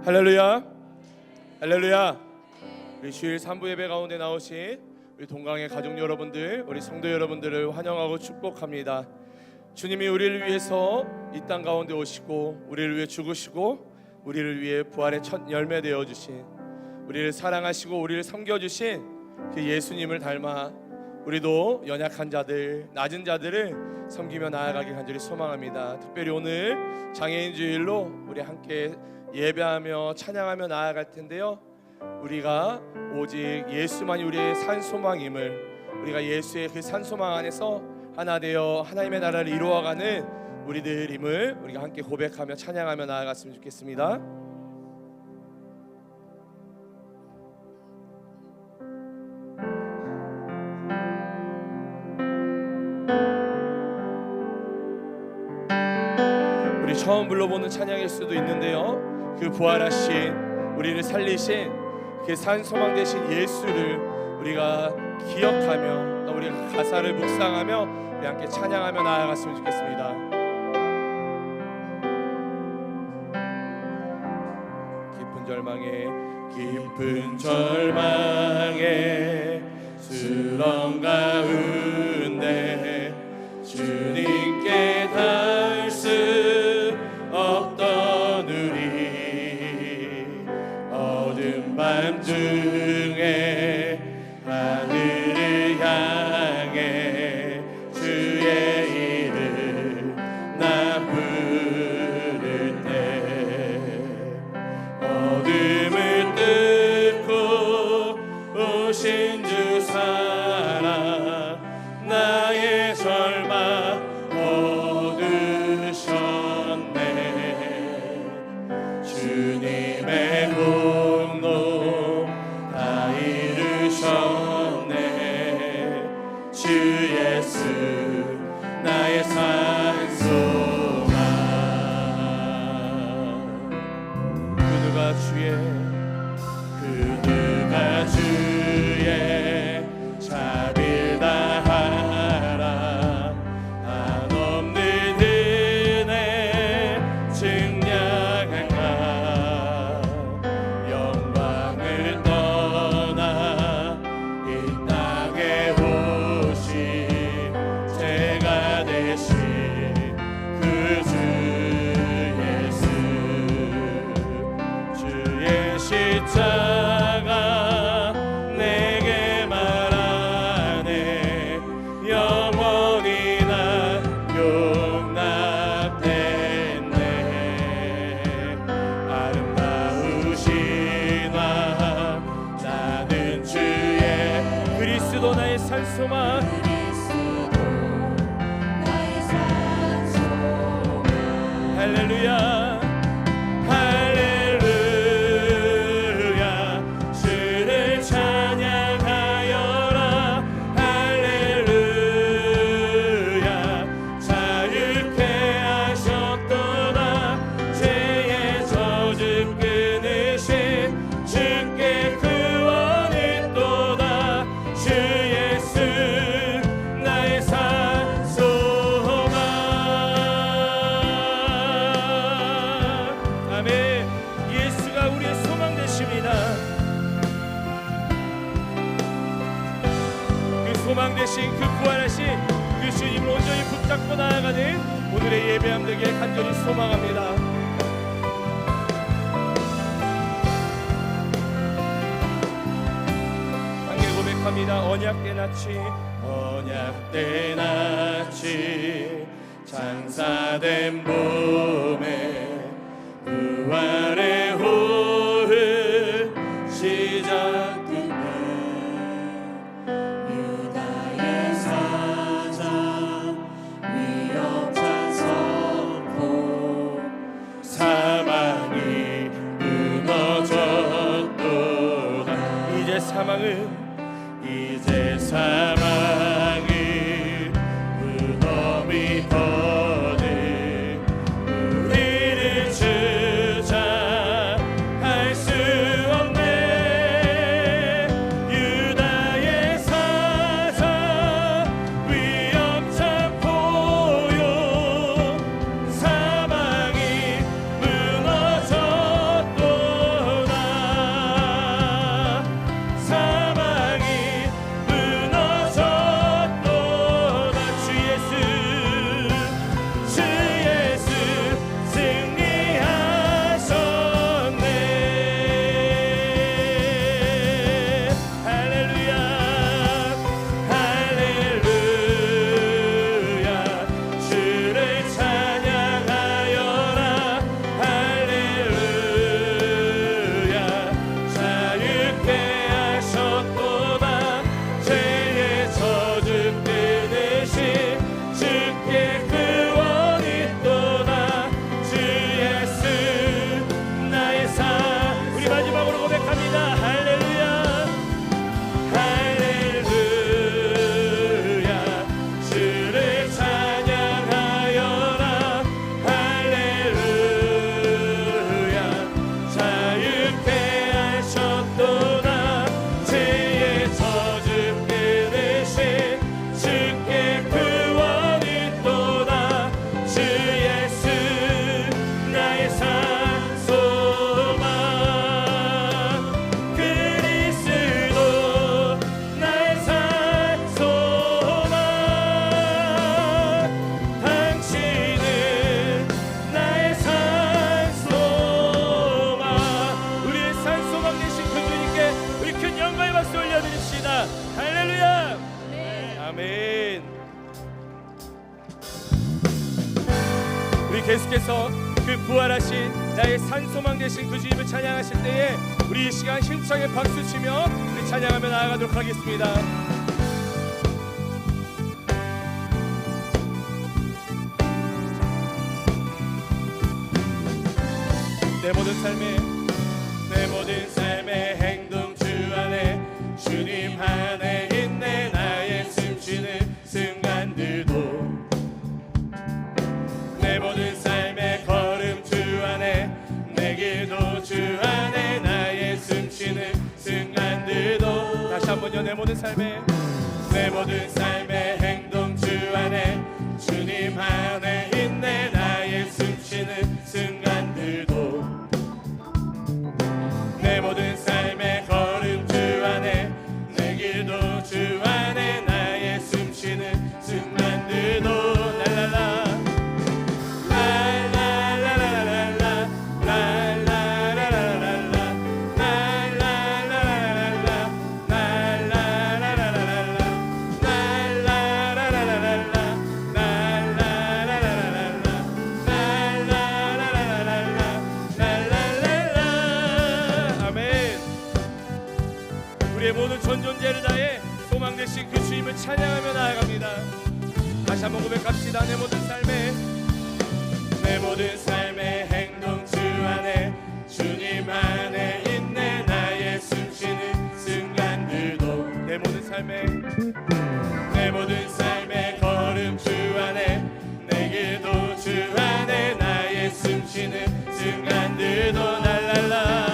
할렐루야, 할렐루야. 우리 주일 3부 예배 가운데 나오신 우리 동강의 가족 여러분들, 우리 성도 여러분들을 환영하고 축복합니다. 주님이 우리를 위해서 이 땅 가운데 오시고 우리를 위해 죽으시고 우리를 위해 부활의 첫 열매 되어 주신, 우리를 사랑하시고 우리를 섬겨주신 그 예수님을 닮아 우리도 연약한 자들, 낮은 자들을 섬기며 나아가길 간절히 소망합니다. 특별히 오늘 장애인 주일로 우리 함께 예배하며 찬양하며 나아갈 텐데요, 우리가 오직 예수만이 우리의 산소망임을, 우리가 예수의 그 산소망 안에서 하나 되어 하나님의 나라를 이루어가는 우리들임을 우리가 함께 고백하며 찬양하며 나아갔으면 좋겠습니다. 우리 처음 불러보는 찬양일 수도 있는데요, 그 부활하신, 우리를 살리신 그 산소망 되신 예수를 우리가 기억하며 또 우리가 가사를 묵상하며 우리 함께 찬양하며 나아갔으면 좋겠습니다. 깊은 절망에 수렁 가운데 주님께 닿을 수 없던 우리, 어두운 밤 중에 하늘을 향해 주의 이름 나 부를 때, 어둠을 뚫고 오신 주 사랑 나의 절망 거두셨네. 주님의 공로 다 이루셨네. 주 예수 나의 산소망. 그 누가 주의 자비를 다하라. 한없는 은혜 증량할까. 영광을 떠나 이 땅에 오신 제가 되신 그 주 예수, 주의 십자가 내게 말하네. 영원히 난 용납됐네. 아름다우신 왕 나는 주의 그리스도 나의 산소망. 할렐루야. 소망 되신 그 부활하신 그 주님을 온전히 붙잡고 나아가는 오늘의 예배함 되길 간절히 소망합니다. 함께 고백합니다. 언약대 낯이 장사된 봄에 부활의 호흡 시작되네. 이제 사망은 무덤이 거듭 우리를 주장할 수 없네. 유다의 사자 위협찬 포효 사망이 무너졌도다. 주님께서 그 부활하신 나의 산소망 되신 그 주님을 찬양하실 때에 우리 이 시간 힘차게 박수치며 우리 찬양하며 나아가도록 하겠습니다. 내 모든 삶의 행동 주 안에 주님 안에 있네. 나의 숨쉬는 순간들도 내 모든 삶의 걸음 주 안에 내 길도 주 안에 나의 숨쉬는 순간들도 다시 한번요. 내 모든 삶의 행동 주 안에 주님 안에 있네. 나의 숨쉬는 순간들도 내 모든 삶의 걸음 주 안에 내 길도 주 안에 나의 숨쉬는 순간들도 랄랄라 랄랄라랄랄라 랄랄라랄랄라 랄랄라랄랄라 랄랄라랄랄라 랄랄라랄랄라 랄랄라랄랄라 아멘. 우리의 모든 전 존재를 다해 소망 되신 그 주님을 찬양하며 나아갑니다. 다시 한번 고백합시다. 내 모든 삶의 행동 주 안에 주님 안에 있네. 나의 숨쉬는 순간들도 내 모든 삶의 걸음 주 안에 내 길도 주 안에 나의 숨쉬는 순간들도 랄랄라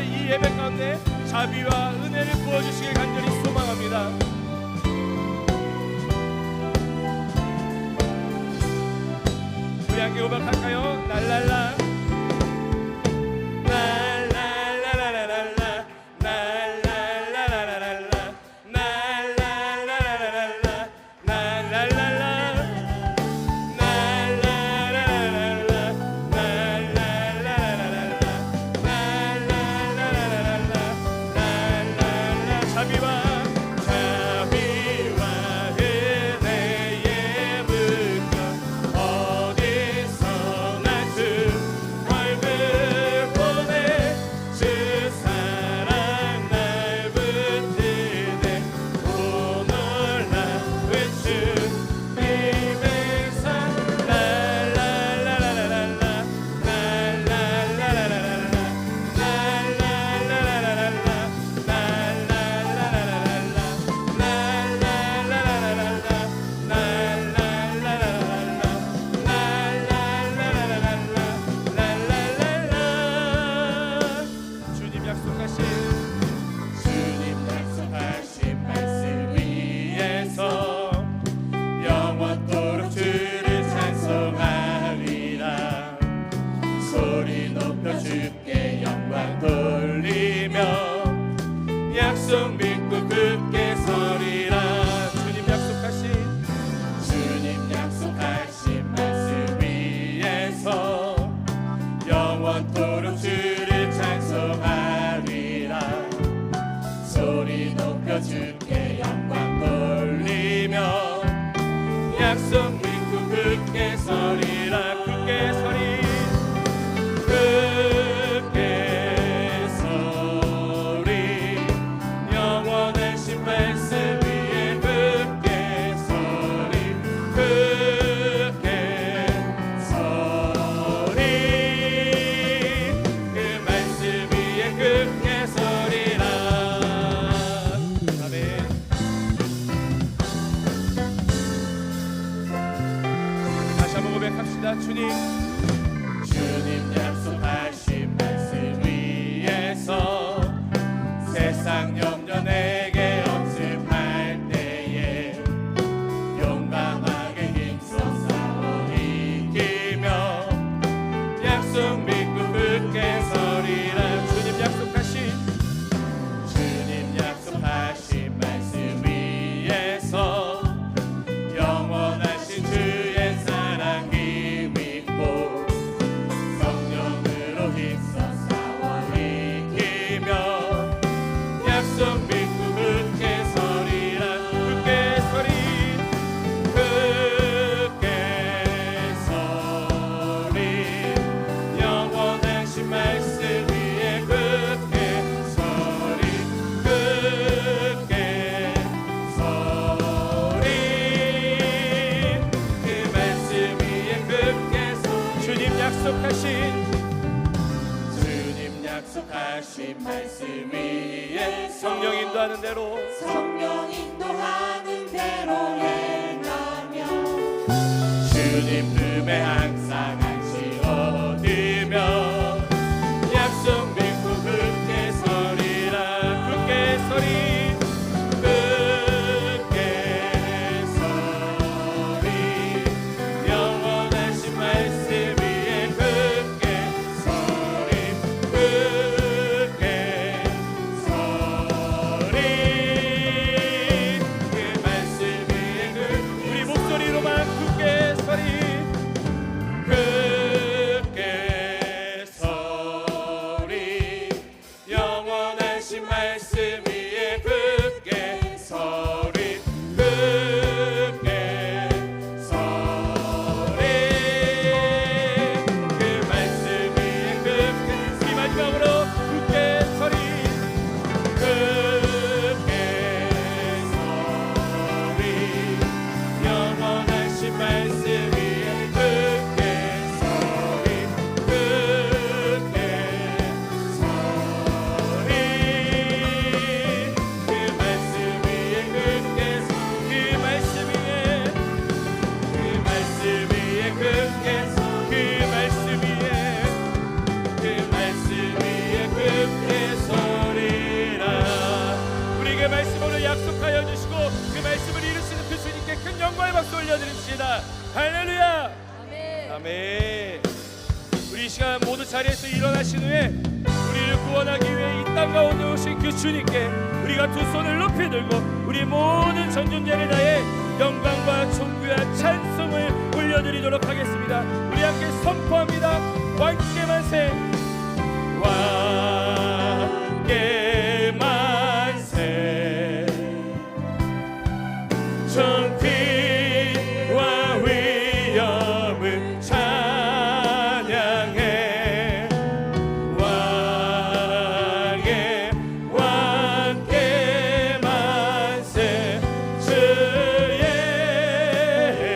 이 예배 가운데 자비와 은혜를 부어주시길 간절히 소망합니다. 우리 함께 고백할까요? 랄랄라 랄랄라랄랄라 랄랄라랄랄라 랄랄라랄랄라 약속 믿고 굳게 서리라. 주님 약속하신 말씀 위에서 영원토록 주를 찬송하리라. 소리 높여 주께 영광 돌리며 약속 믿고 굳게 서리라. 굳게 서리 고백합니다. 주님 약속하신 말씀 위에서 세상 염려 내게 없음할 때에 용감하게 힘써 싸워 이기며 약속 믿고 굳게 서리라. 주님 약속하신 말씀 위에서 영원하신 주의 사랑 힘입고 성령으로 힘써 싸워 이기며 약속 믿고 굳게 서리라. 굳게 서리 영원하신 말씀 위에 굳게 서리 그 말씀 위에 굳게 서리. 주님 약속하신 말씀 위에 성령 인도하는 대로 행하며 주님 품에 항상 안식 얻으며 약속 믿고 굳게 서리라. 굳게 서리 영원하신 말씀 위에 굳게 서리 그 말씀 위에 우리 목소리로만 굳게 서리 영원하신 말씀 위에 굳게 서리 그 말씀 위에 굳게 우리 마지막으로 굳게 서리 영원하신 말씀 위에 굳게 서리 그 말씀 위에 굳게 그 말씀 위에 굳게 그 말씀 위에 굳게 서리라. 우리에게 말씀으로 약속하여 주시고 그 말씀을 이루시는 그 주님께 큰 영광의 박수 올려드립시다. 할렐루야. 아멘. 우리 이 시간 모두 자리에서 일어나신 후에 우리를 구원하기 위해 이 땅 가운데 오신 그 주님께 우리가 두 손을 높이 들고 우리 모든 전존재를 다해 영광과 존귀와 찬송을 올려드리도록 하겠습니다. 우리 함께 선포합니다. 왕께 만세, 왕께 만세. 존귀와 위엄을 찬양해. 왕께 만세. 주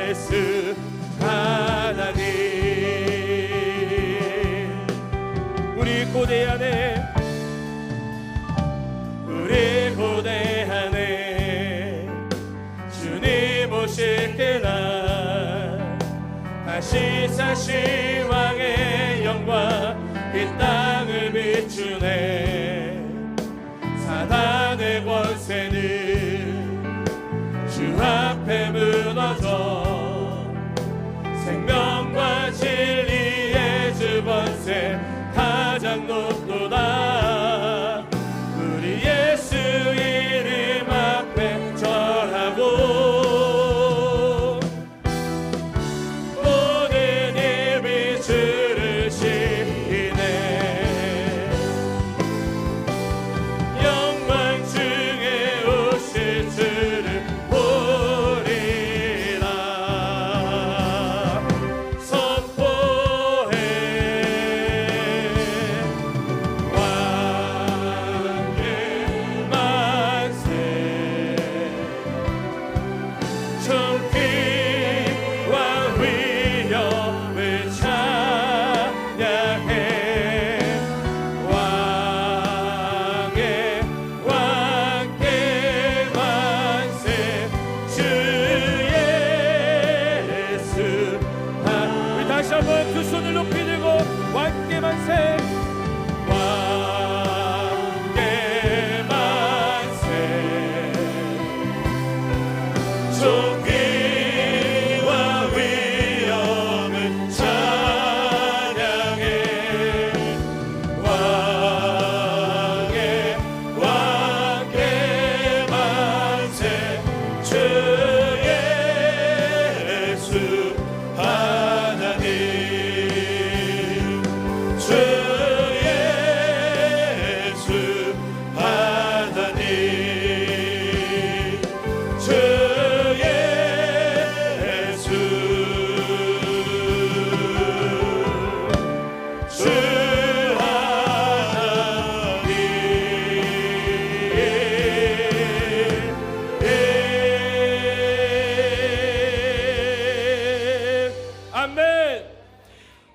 예수 하나님. 우리 고대 안에 주님 오실 때나 다시 사신 왕의 영광 이 땅을 비추네. 사단의 권세는 주 앞에 무너져 생명과 진리의 주 번세 가장 높도다. 우리 예수 이름 앞에 절하고 모든 입이 주를 시기네.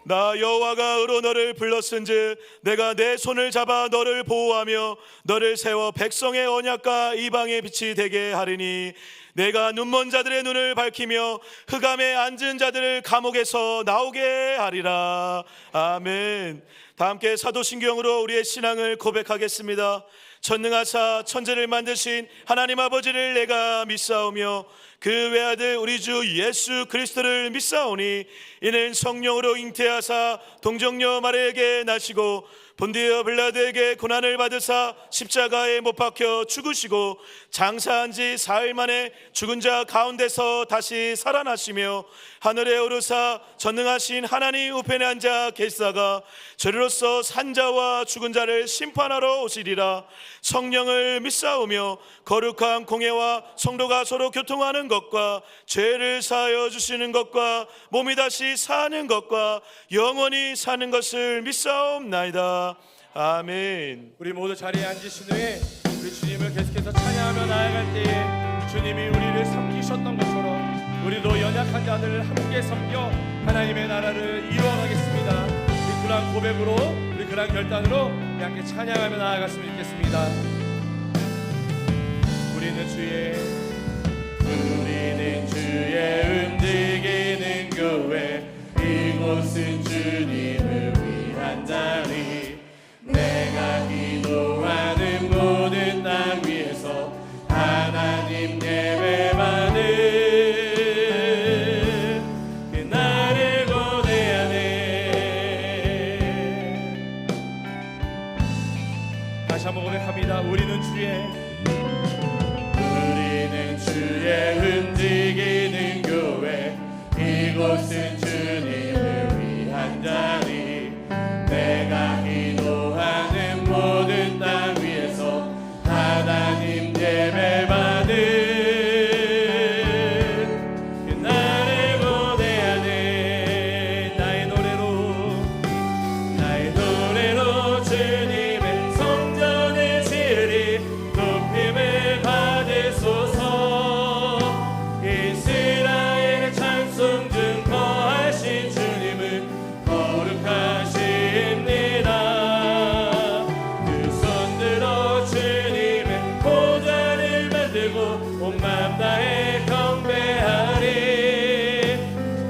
나 여호와가 의로 너를 불렀은즉 내가 내 손을 잡아 너를 보호하며 너를 세워 백성의 언약과 이방의 빛이 되게 하리니 내가 눈먼 자들의 눈을 밝히며 흑암에 앉은 자들을 감옥에서 나오게 하리라. 아멘. 다 함께 사도신경으로 우리의 신앙을 고백하겠습니다. 전능하사 천지를 만드신 하나님 아버지를 내가 믿사오며 그 외아들 우리 주 예수 그리스도를 믿사오니 이는 성령으로 잉태하사 동정녀 마리아에게 나시고 본디어 빌라도에게 고난을 받으사 십자가에 못 박혀 죽으시고 장사한 지 사흘 만에 죽은 자 가운데서 다시 살아나시며 하늘에 오르사 전능하신 하나님 우편에 앉아 계시다가 저리로서 산자와 죽은 자를 심판하러 오시리라. 성령을 믿사오며 거룩한 공예와 성도가 서로 교통하는 것과 죄를 사하여 주시는 것과 몸이 다시 사는 것과 영원히 사는 것을 믿사옵나이다. 아멘. 우리 모두 자리에 앉으신 후에 우리 주님을 계속해서 찬양하며 나아갈 때에 주님이 우리를 섬기셨던 것처럼 우리도 연약한 자들을 함께 섬겨 하나님의 나라를 이루어가겠습니다. 우리 그러한 고백으로, 우리 그러한 결단으로 함께 찬양하며 나아갔으면 좋겠습니다. 우리는 주의 움직이는 교회, 이곳은 주님을 위한 자리. 내가 기도하는 모든 땅 위에서 하나님 예배받는 그날을 고대하네. 다시 한번 고백합니다. 우리는 주의 움직이는 교회, 이곳은 주님을 위한 자리. 내가 기도하는 모든 땅 위에서 하나님 예배받는 그날을 고대하네. 나의 노래로 주님의 성전을 지으리. 높임을 받으소서. 이스라엘의 찬송 중 거하신 주님을 거룩하십니다. 두 손 들어 주님의 보좌를 만들고 온 맘 다해 경배하리.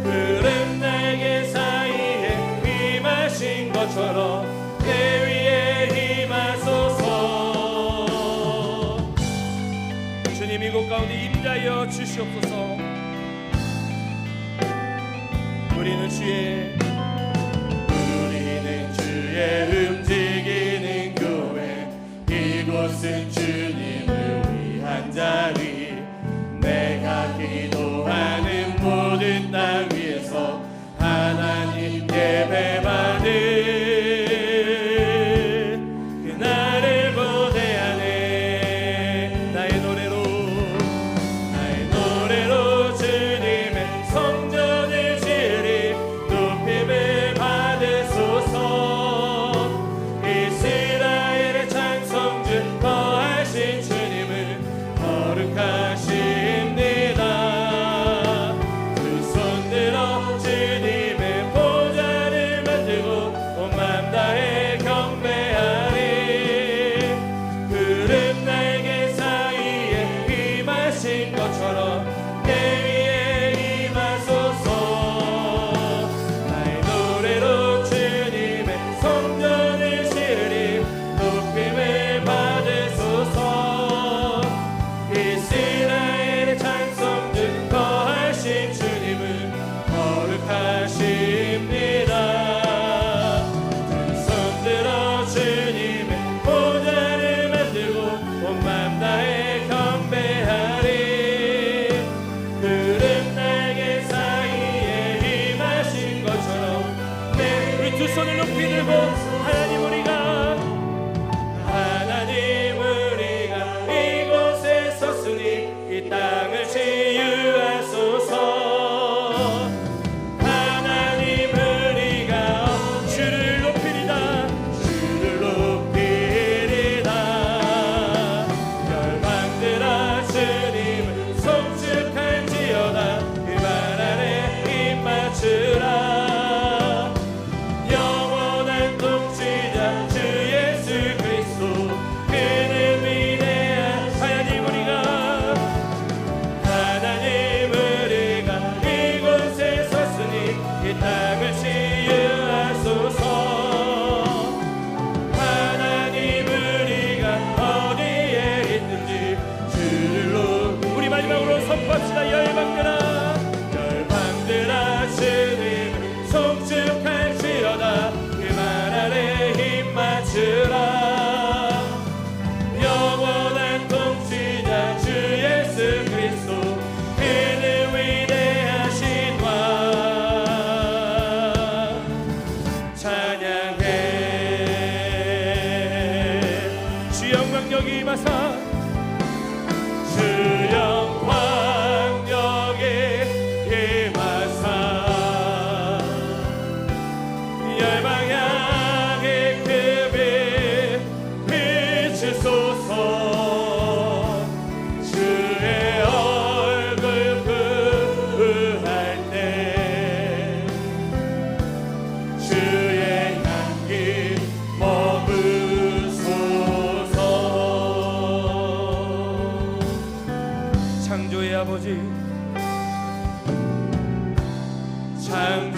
푸른 날개 사이에 임하신 것처럼 내 위에 임하소서. 주님 이곳 가운데 임자여 주시옵소서. 우리는 주의 움직이는 교회, 이곳은 주님을 위한 자리. 내가 기도하는 모든 땅 위에서 하나님 예배받는 그날을 고대하네. 나의 노래로 주님의 성전을 지으리. 높임을 받으소서. 이스라엘의 찬송 중 거하신 주님을 거룩하십니다. 두 손 들어 주님의 보좌를 만들고 온 맘 다해 경배하리. 푸른 날개 사이에 임하신 것처럼 내 위에 임하소서. 나의 노래로 주님의 성전을 지으리. 높임을 받으소서. 이스라엘의 찬송 중 거하신 주님을 거룩하십니다. 두 손 들어 주님의 보좌를 만들고 온 맘 다해 경배하리. 푸른 날개 사이에 임하신 것처럼 우리 두 손을 높이 들고 하나님 우리가 이곳에 섰으니 이 땅을 치유하소서. 하나님 우리가 주를 높이리다. 열방들아 주님을 송축할지어다. 그 말 안에 입 맞추라.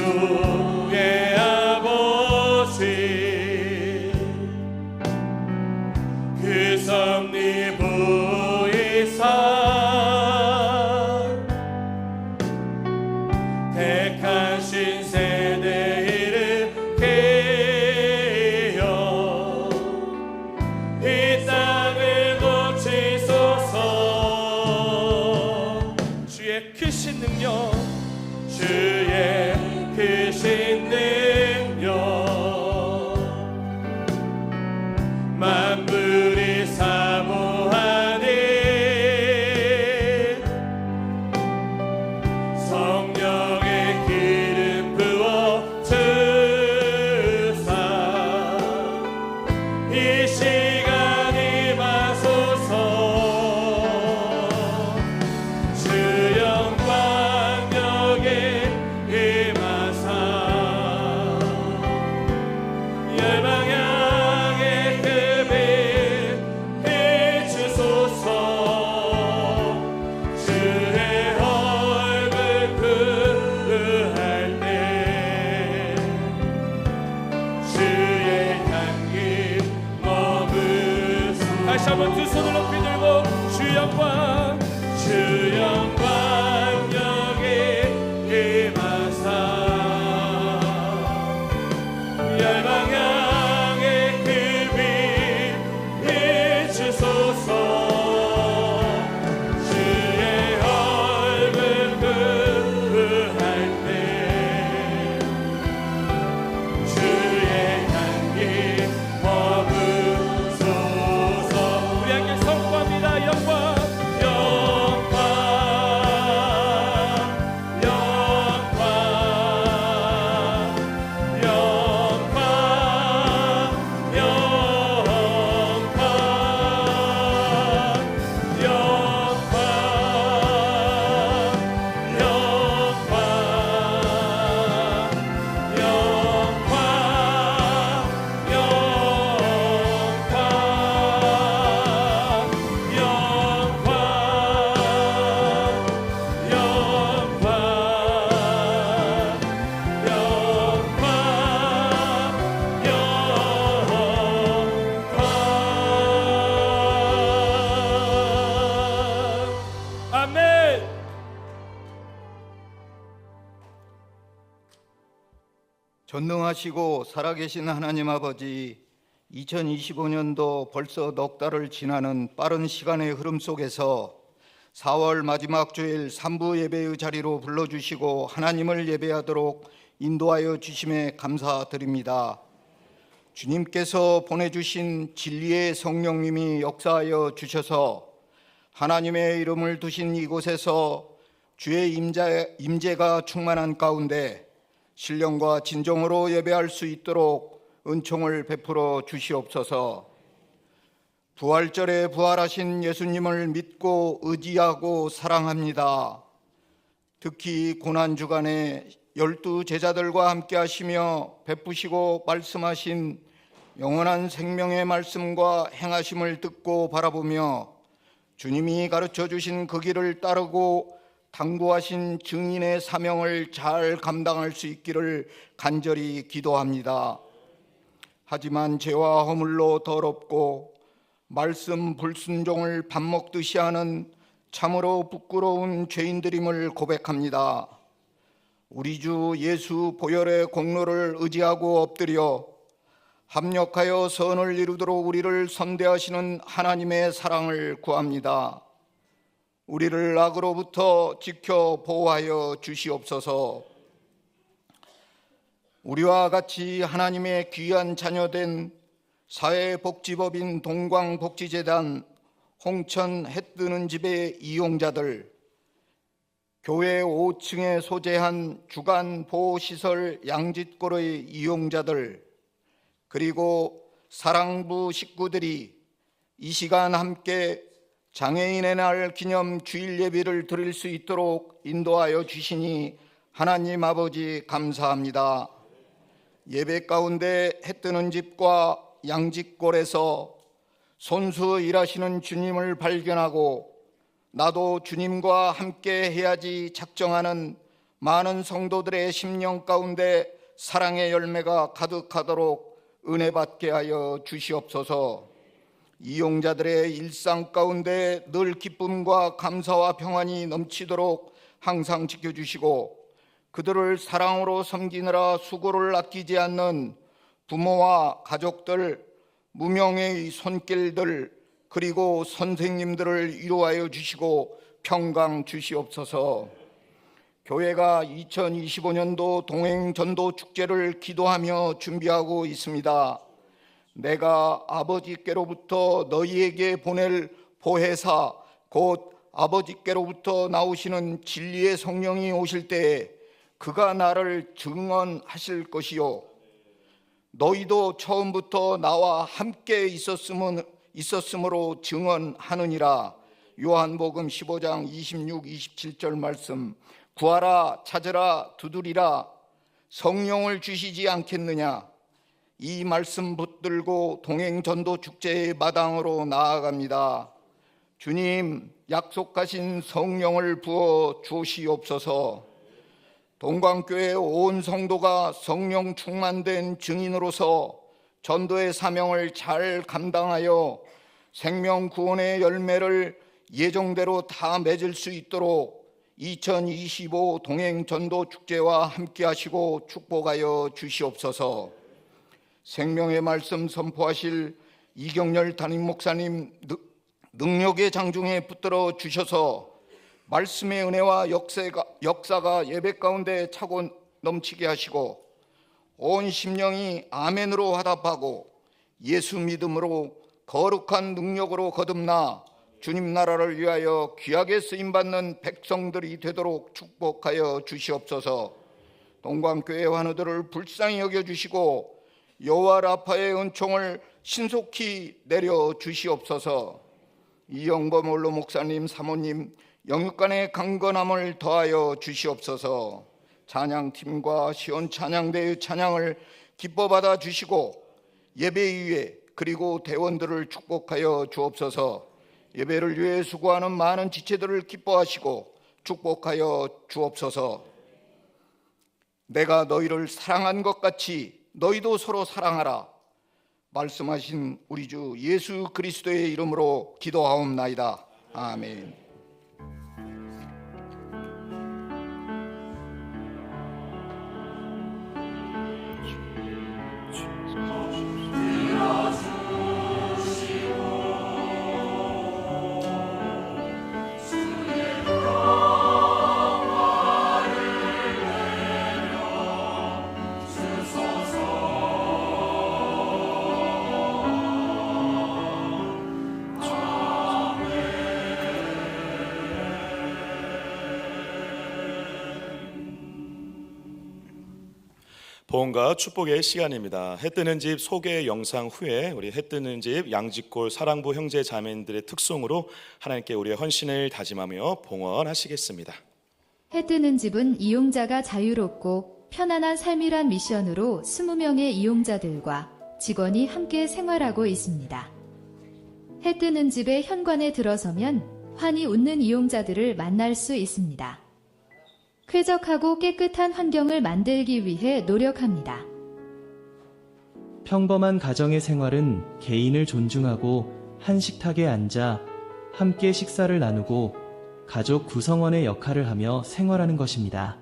주의 아버지 그 섭리 보이사 택한 신세대 일으키여 이 땅을 고치소서. 주의 크신 능력 주의 크신 능력 만물이 사모하니 성령의 기름 부어 주사 이 시간 임하소서. 주 영광 여기 임하사 열방 향해 그 빛 비추소서. 주의 얼굴 그할 때 주의 향기 머무소. 다시 한번 두 손을 높이 들고 주 영광 주 영광 여기 임하사 열방 향해 그 빛 비추소서. 주의 얼굴 그할 때 주의 향기 머무소서. 우리 함께 선포합니다. 영광 영광 영광 영광 영광 아멘. 전능하시고 살아계신 하나님 아버지, 2025년도 벌써 넉 달을 지나는 빠른 시간의 흐름 속에서 4월 마지막 주일 3부 예배의 자리로 불러주시고 하나님을 예배하도록 인도하여 주심에 감사드립니다. 주님께서 보내주신 진리의 성령님이 역사하여 주셔서 하나님의 이름을 두신 이곳에서 주의 임재가 충만한 가운데 신령과 진정으로 예배할 수 있도록 은총을 베풀어 주시옵소서. 부활절에 부활하신 예수님을 믿고 의지하고 사랑합니다. 특히 고난주간에 12 제자들과 함께 하시며 베푸시고 말씀하신 영원한 생명의 말씀과 행하심을 듣고 바라보며 주님이 가르쳐 주신 그 길을 따르고 당부하신 증인의 사명을 잘 감당할 수 있기를 간절히 기도합니다. 하지만 죄와 허물로 더럽고 말씀 불순종을 밥 먹듯이 하는 참으로 부끄러운 죄인들임을 고백합니다. 우리 주 예수 보혈의 공로를 의지하고 엎드려 합력하여 선을 이루도록 우리를 선대하시는 하나님의 사랑을 구합니다. 우리를 악으로부터 지켜 보호하여 주시옵소서. 우리와 같이 하나님의 귀한 자녀된 사회복지법인 동광복지재단 홍천 해뜨는 집의 이용자들, 교회 5층에 소재한 주간 보호시설 양짓골의 이용자들, 그리고 사랑부 식구들이 이 시간 함께 장애인의 날 기념 주일 예배를 드릴 수 있도록 인도하여 주시니 하나님 아버지 감사합니다. 예배 가운데 해뜨는 집과 양짓골에서 손수 일하시는 주님을 발견하고 나도 주님과 함께 해야지 작정하는 많은 성도들의 심령 가운데 사랑의 열매가 가득하도록 은혜 받게 하여 주시옵소서. 이용자들의 일상 가운데 늘 기쁨과 감사와 평안이 넘치도록 항상 지켜주시고, 그들을 사랑으로 섬기느라 수고를 아끼지 않는 부모와 가족들, 무명의 손길들, 그리고 선생님들을 위로하여 주시고 평강 주시옵소서. 교회가 2025년도 동행전도 축제를 기도하며 준비하고 있습니다. 내가 아버지께로부터 너희에게 보낼 보혜사, 곧 아버지께로부터 나오시는 진리의 성령이 오실 때에 그가 나를 증언하실 것이요, 너희도 처음부터 나와 함께 있었으므로 증언하느니라. 요한복음 15장 26, 27절 말씀. 구하라, 찾으라, 두드리라. 성령을 주시지 않겠느냐. 이 말씀 붙들고 동행전도 축제의 마당으로 나아갑니다. 주님, 약속하신 성령을 부어 주시옵소서. 동광교회 온 성도가 성령 충만된 증인으로서 전도의 사명을 잘 감당하여 생명 구원의 열매를 예정대로 다 맺을 수 있도록 2025 동행전도 축제와 함께 하시고 축복하여 주시옵소서. 생명의 말씀 선포하실 이경렬 담임 목사님 능력의 장중에 붙들어 주셔서 말씀의 은혜와 역사가 예배 가운데 차고 넘치게 하시고 온 심령이 아멘으로 화답하고 예수 믿음으로 거룩한 능력으로 거듭나 주님 나라를 위하여 귀하게 쓰임받는 백성들이 되도록 축복하여 주시옵소서. 동광교회 환우들을 불쌍히 여겨주시고 여호와 라파의 은총을 신속히 내려 주시옵소서. 이영범 원로 목사님 사모님 영육간의 강건함을 더하여 주시옵소서. 찬양팀과 시온 찬양대의 찬양을 기뻐 받아 주시고 예배위에 그리고 대원들을 축복하여 주옵소서. 예배를 위해 수고하는 많은 지체들을 기뻐하시고 축복하여 주옵소서. 내가 너희를 사랑한 것 같이 너희도 서로 사랑하라 말씀하신 우리 주 예수 그리스도의 이름으로 기도하옵나이다. 아멘. 보험과 축복의 시간입니다. 해뜨는 집 소개 영상 후에 우리 해뜨는 집 양지골 사랑부 형제 자매들의 특송으로 하나님께 우리의 헌신을 다짐하며 봉헌하시겠습니다. 해뜨는 집은 이용자가 자유롭고 편안한 삶이란 미션으로 20명의 이용자들과 직원이 함께 생활하고 있습니다. 해뜨는 집의 현관에 들어서면 환히 웃는 이용자들을 만날 수 있습니다. 쾌적하고 깨끗한 환경을 만들기 위해 노력합니다. 평범한 가정의 생활은 개인을 존중하고 한 식탁에 앉아 함께 식사를 나누고 가족 구성원의 역할을 하며 생활하는 것입니다.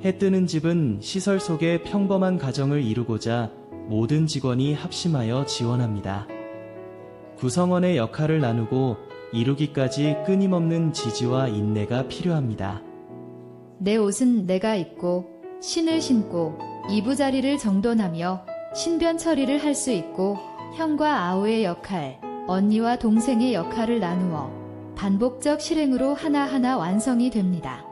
해뜨는 집은 시설 속의 평범한 가정을 이루고자 모든 직원이 합심하여 지원합니다. 구성원의 역할을 나누고 이루기까지 끊임없는 지지와 인내가 필요합니다. 내 옷은 내가 입고 신을 신고 이부자리를 정돈하며 신변 처리를 할 수 있고 형과 아우의 역할, 언니와 동생의 역할을 나누어 반복적 실행으로 하나하나 완성이 됩니다.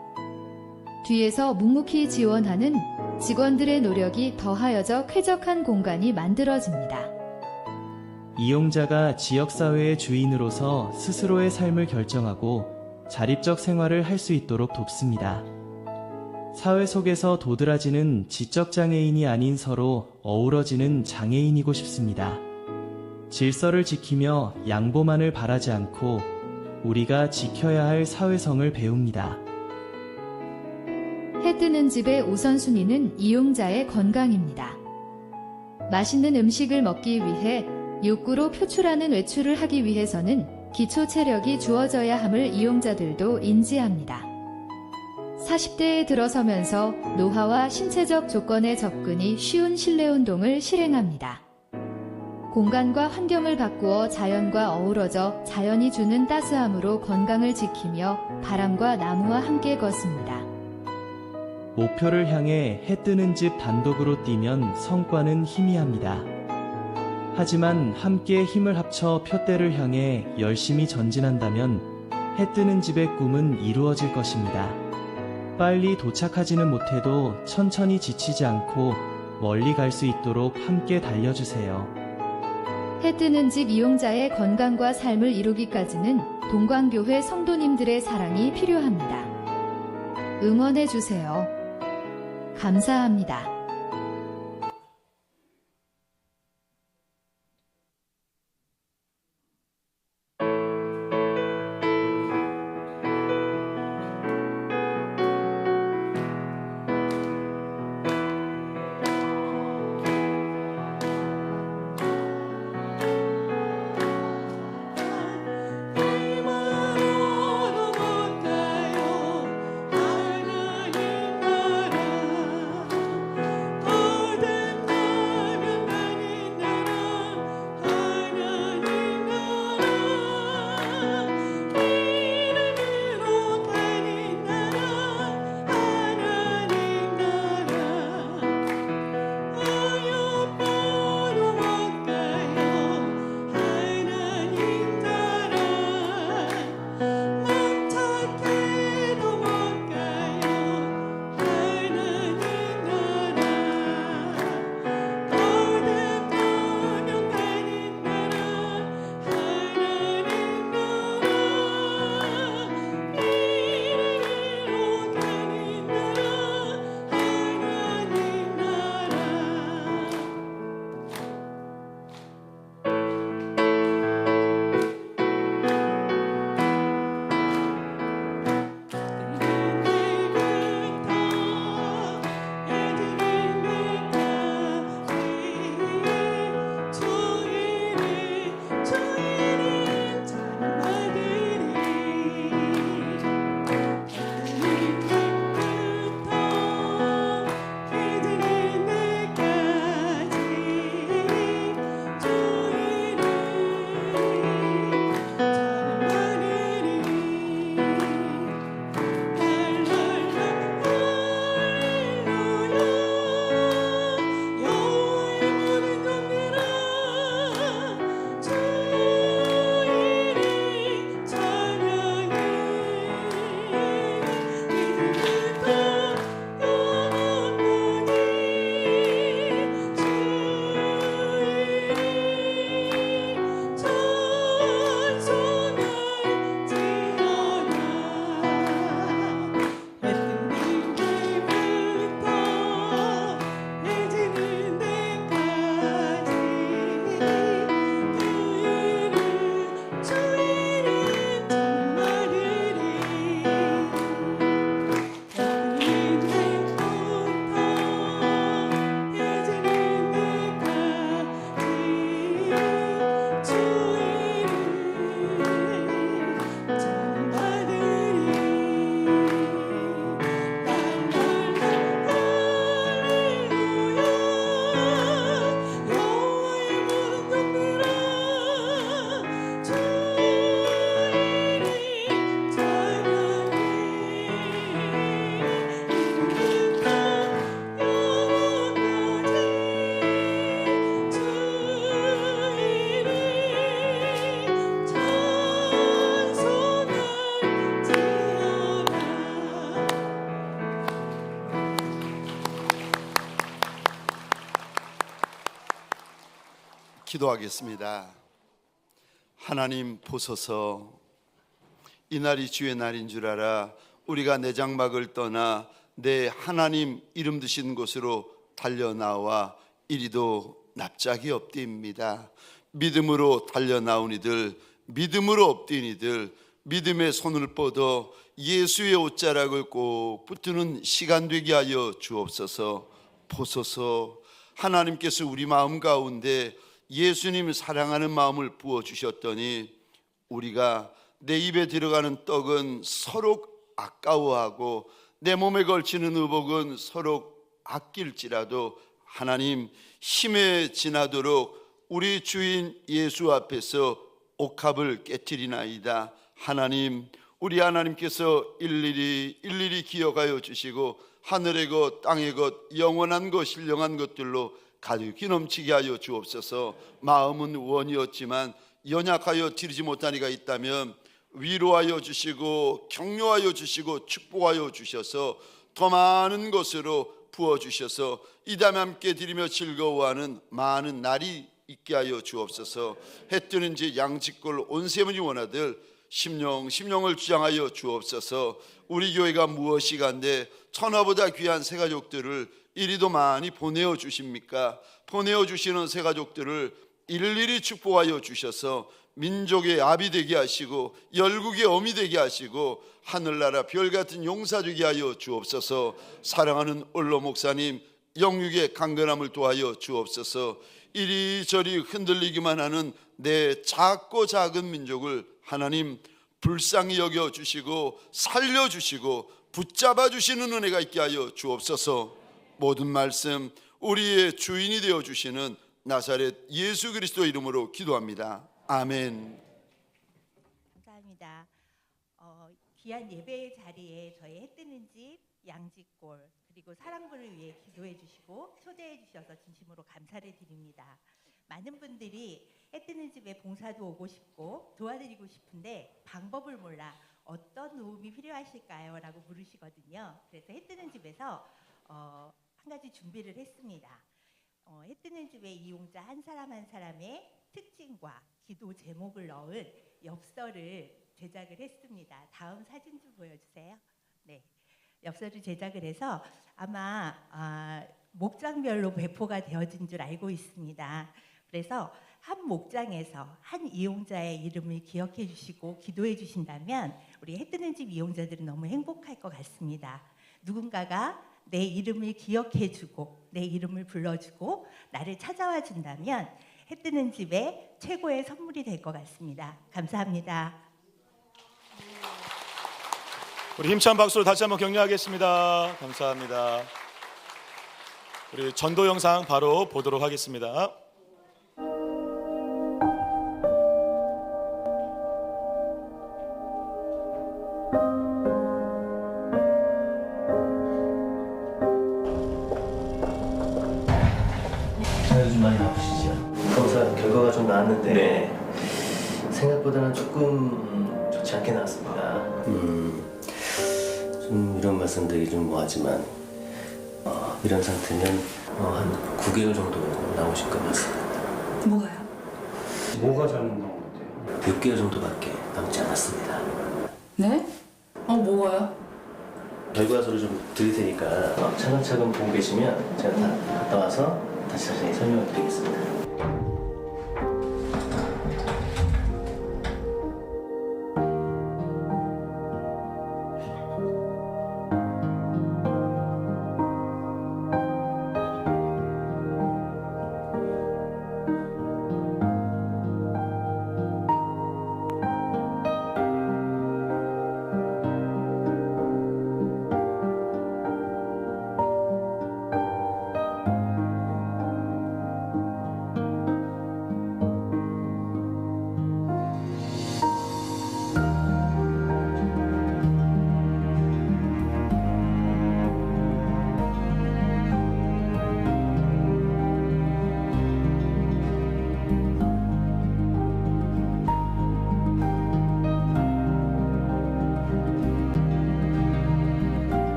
뒤에서 묵묵히 지원하는 직원들의 노력이 더하여져 쾌적한 공간이 만들어집니다. 이용자가 지역사회의 주인으로서 스스로의 삶을 결정하고 자립적 생활을 할 수 있도록 돕습니다. 사회 속에서 도드라지는 지적장애인이 아닌 서로 어우러지는 장애인이고 싶습니다. 질서를 지키며 양보만을 바라지 않고 우리가 지켜야 할 사회성을 배웁니다. 뜨는 집의 우선순위는 이용자의 건강입니다. 맛있는 음식을 먹기 위해 욕구로 표출하는 외출을 하기 위해서는 기초 체력이 주어져야 함을 이용자들도 인지합니다. 40대에 들어서면서 노화와 신체적 조건의 접근이 쉬운 실내 운동을 실행합니다. 공간과 환경을 바꾸어 자연과 어우러져 자연이 주는 따스함으로 건강을 지키며 바람과 나무와 함께 걷습니다. 목표를 향해 해 뜨는 집 단독으로 뛰면 성과는 희미합니다. 하지만 함께 힘을 합쳐 표대를 향해 열심히 전진한다면 해 뜨는 집의 꿈은 이루어질 것입니다. 빨리 도착하지는 못해도 천천히 지치지 않고 멀리 갈 수 있도록 함께 달려주세요. 해 뜨는 집 이용자의 건강과 삶을 이루기까지는 동광교회 성도님들의 사랑이 필요합니다. 응원해주세요. 감사합니다. 기도하겠습니다. 하나님 보소서, 이날이 주의 날인 줄 알아 우리가 내 장막을 떠나 내 하나님 이름 드신 곳으로 달려나와 이리도 납작이 없디입니다. 믿음으로 달려나온 이들, 믿음으로 엎뛴 이들, 믿음의 손을 뻗어 예수의 옷자락을 꼭 붙드는 시간 되게 하여 주옵소서. 보소서, 하나님께서 우리 마음 가운데 예수님을 사랑하는 마음을 부어주셨더니 우리가 내 입에 들어가는 떡은 서로 아까워하고 내 몸에 걸치는 의복은 서로 아낄지라도 하나님, 힘에 지나도록 우리 주인 예수 앞에서 옥합을 깨뜨리나이다. 하나님, 우리 하나님께서 일일이 기억하여 주시고 하늘의 것, 땅의 것, 영원한 것, 신령한 것들로 가득히 넘치게 하여 주옵소서. 마음은 원이었지만 연약하여 드리지 못한 이가 있다면 위로하여 주시고 격려하여 주시고 축복하여 주셔서 더 많은 것으로 부어주셔서 이 다음에 함께 드리며 즐거워하는 많은 날이 있게 하여 주옵소서. 해 뜨는 지 양직골 온 세문이 원하들 심령을 주장하여 주옵소서. 우리 교회가 무엇이 간데 천하보다 귀한 새 가족들을 이리도 많이 보내어 주십니까? 보내어 주시는 새 가족들을 일일이 축복하여 주셔서 민족의 아비 되게 하시고 열국의 어미 되게 하시고 하늘나라 별같은 용사 되게 하여 주옵소서. 사랑하는 올로 목사님 영육의 강건함을 도하여 주옵소서. 이리저리 흔들리기만 하는 내 작고 작은 민족을 하나님 불쌍히 여겨 주시고 살려 주시고 붙잡아 주시는 은혜가 있게 하여 주옵소서. 모든 말씀 우리의 주인이 되어 주시는 나사렛 예수 그리스도 이름으로 기도합니다. 아멘. 감사합니다. 귀한 예배의 자리에 저희 해 뜨는 집, 양직골 그리고 사랑부를 위해 기도해 주시고 초대해 주셔서 진심으로 감사를 드립니다. 많은 분들이 해 뜨는 집에 봉사도 오고 싶고 도와드리고 싶은데 방법을 몰라 어떤 도움이 필요하실까요? 라고 물으시거든요. 그래서 해 뜨는 집에서 한 가지 준비를 했습니다. 해 뜨는 집의 이용자 한 사람 한 사람의 특징과 기도 제목을 넣은 엽서를 제작을 했습니다. 다음 사진 좀 보여주세요. 네, 엽서를 제작을 해서 아마 목장별로 배포가 되어진 줄 알고 있습니다. 그래서 한 목장에서 한 이용자의 이름을 기억해 주시고 기도해 주신다면 우리 해 뜨는 집 이용자들은 너무 행복할 것 같습니다. 누군가가 내 이름을 기억해 주고 내 이름을 불러주고 나를 찾아와 준다면 해 뜨는 집의 최고의 선물이 될 것 같습니다. 감사합니다. 우리 힘찬 박수로 다시 한번 격려하겠습니다. 감사합니다. 우리 전도 영상 바로 보도록 하겠습니다. 요즘 많이 아프시죠? 검사 결과가 좀 나왔는데 생각보다는 조금 좋지 않게 나왔습니다. 좀 이런 말씀드리기 좀 뭐하지만 이런 상태면 한 9개월 정도 나오실 것 같습니다. 뭐가요? 뭐가 잘못 나온 건데요? 6개월 정도밖에 남지 않았습니다. 네? 뭐가요? 결과서를 좀 드릴 테니까 차근차근 보고 계시면 제가 다 갔다 와서 다시 자세히 설명을 드리겠습니다.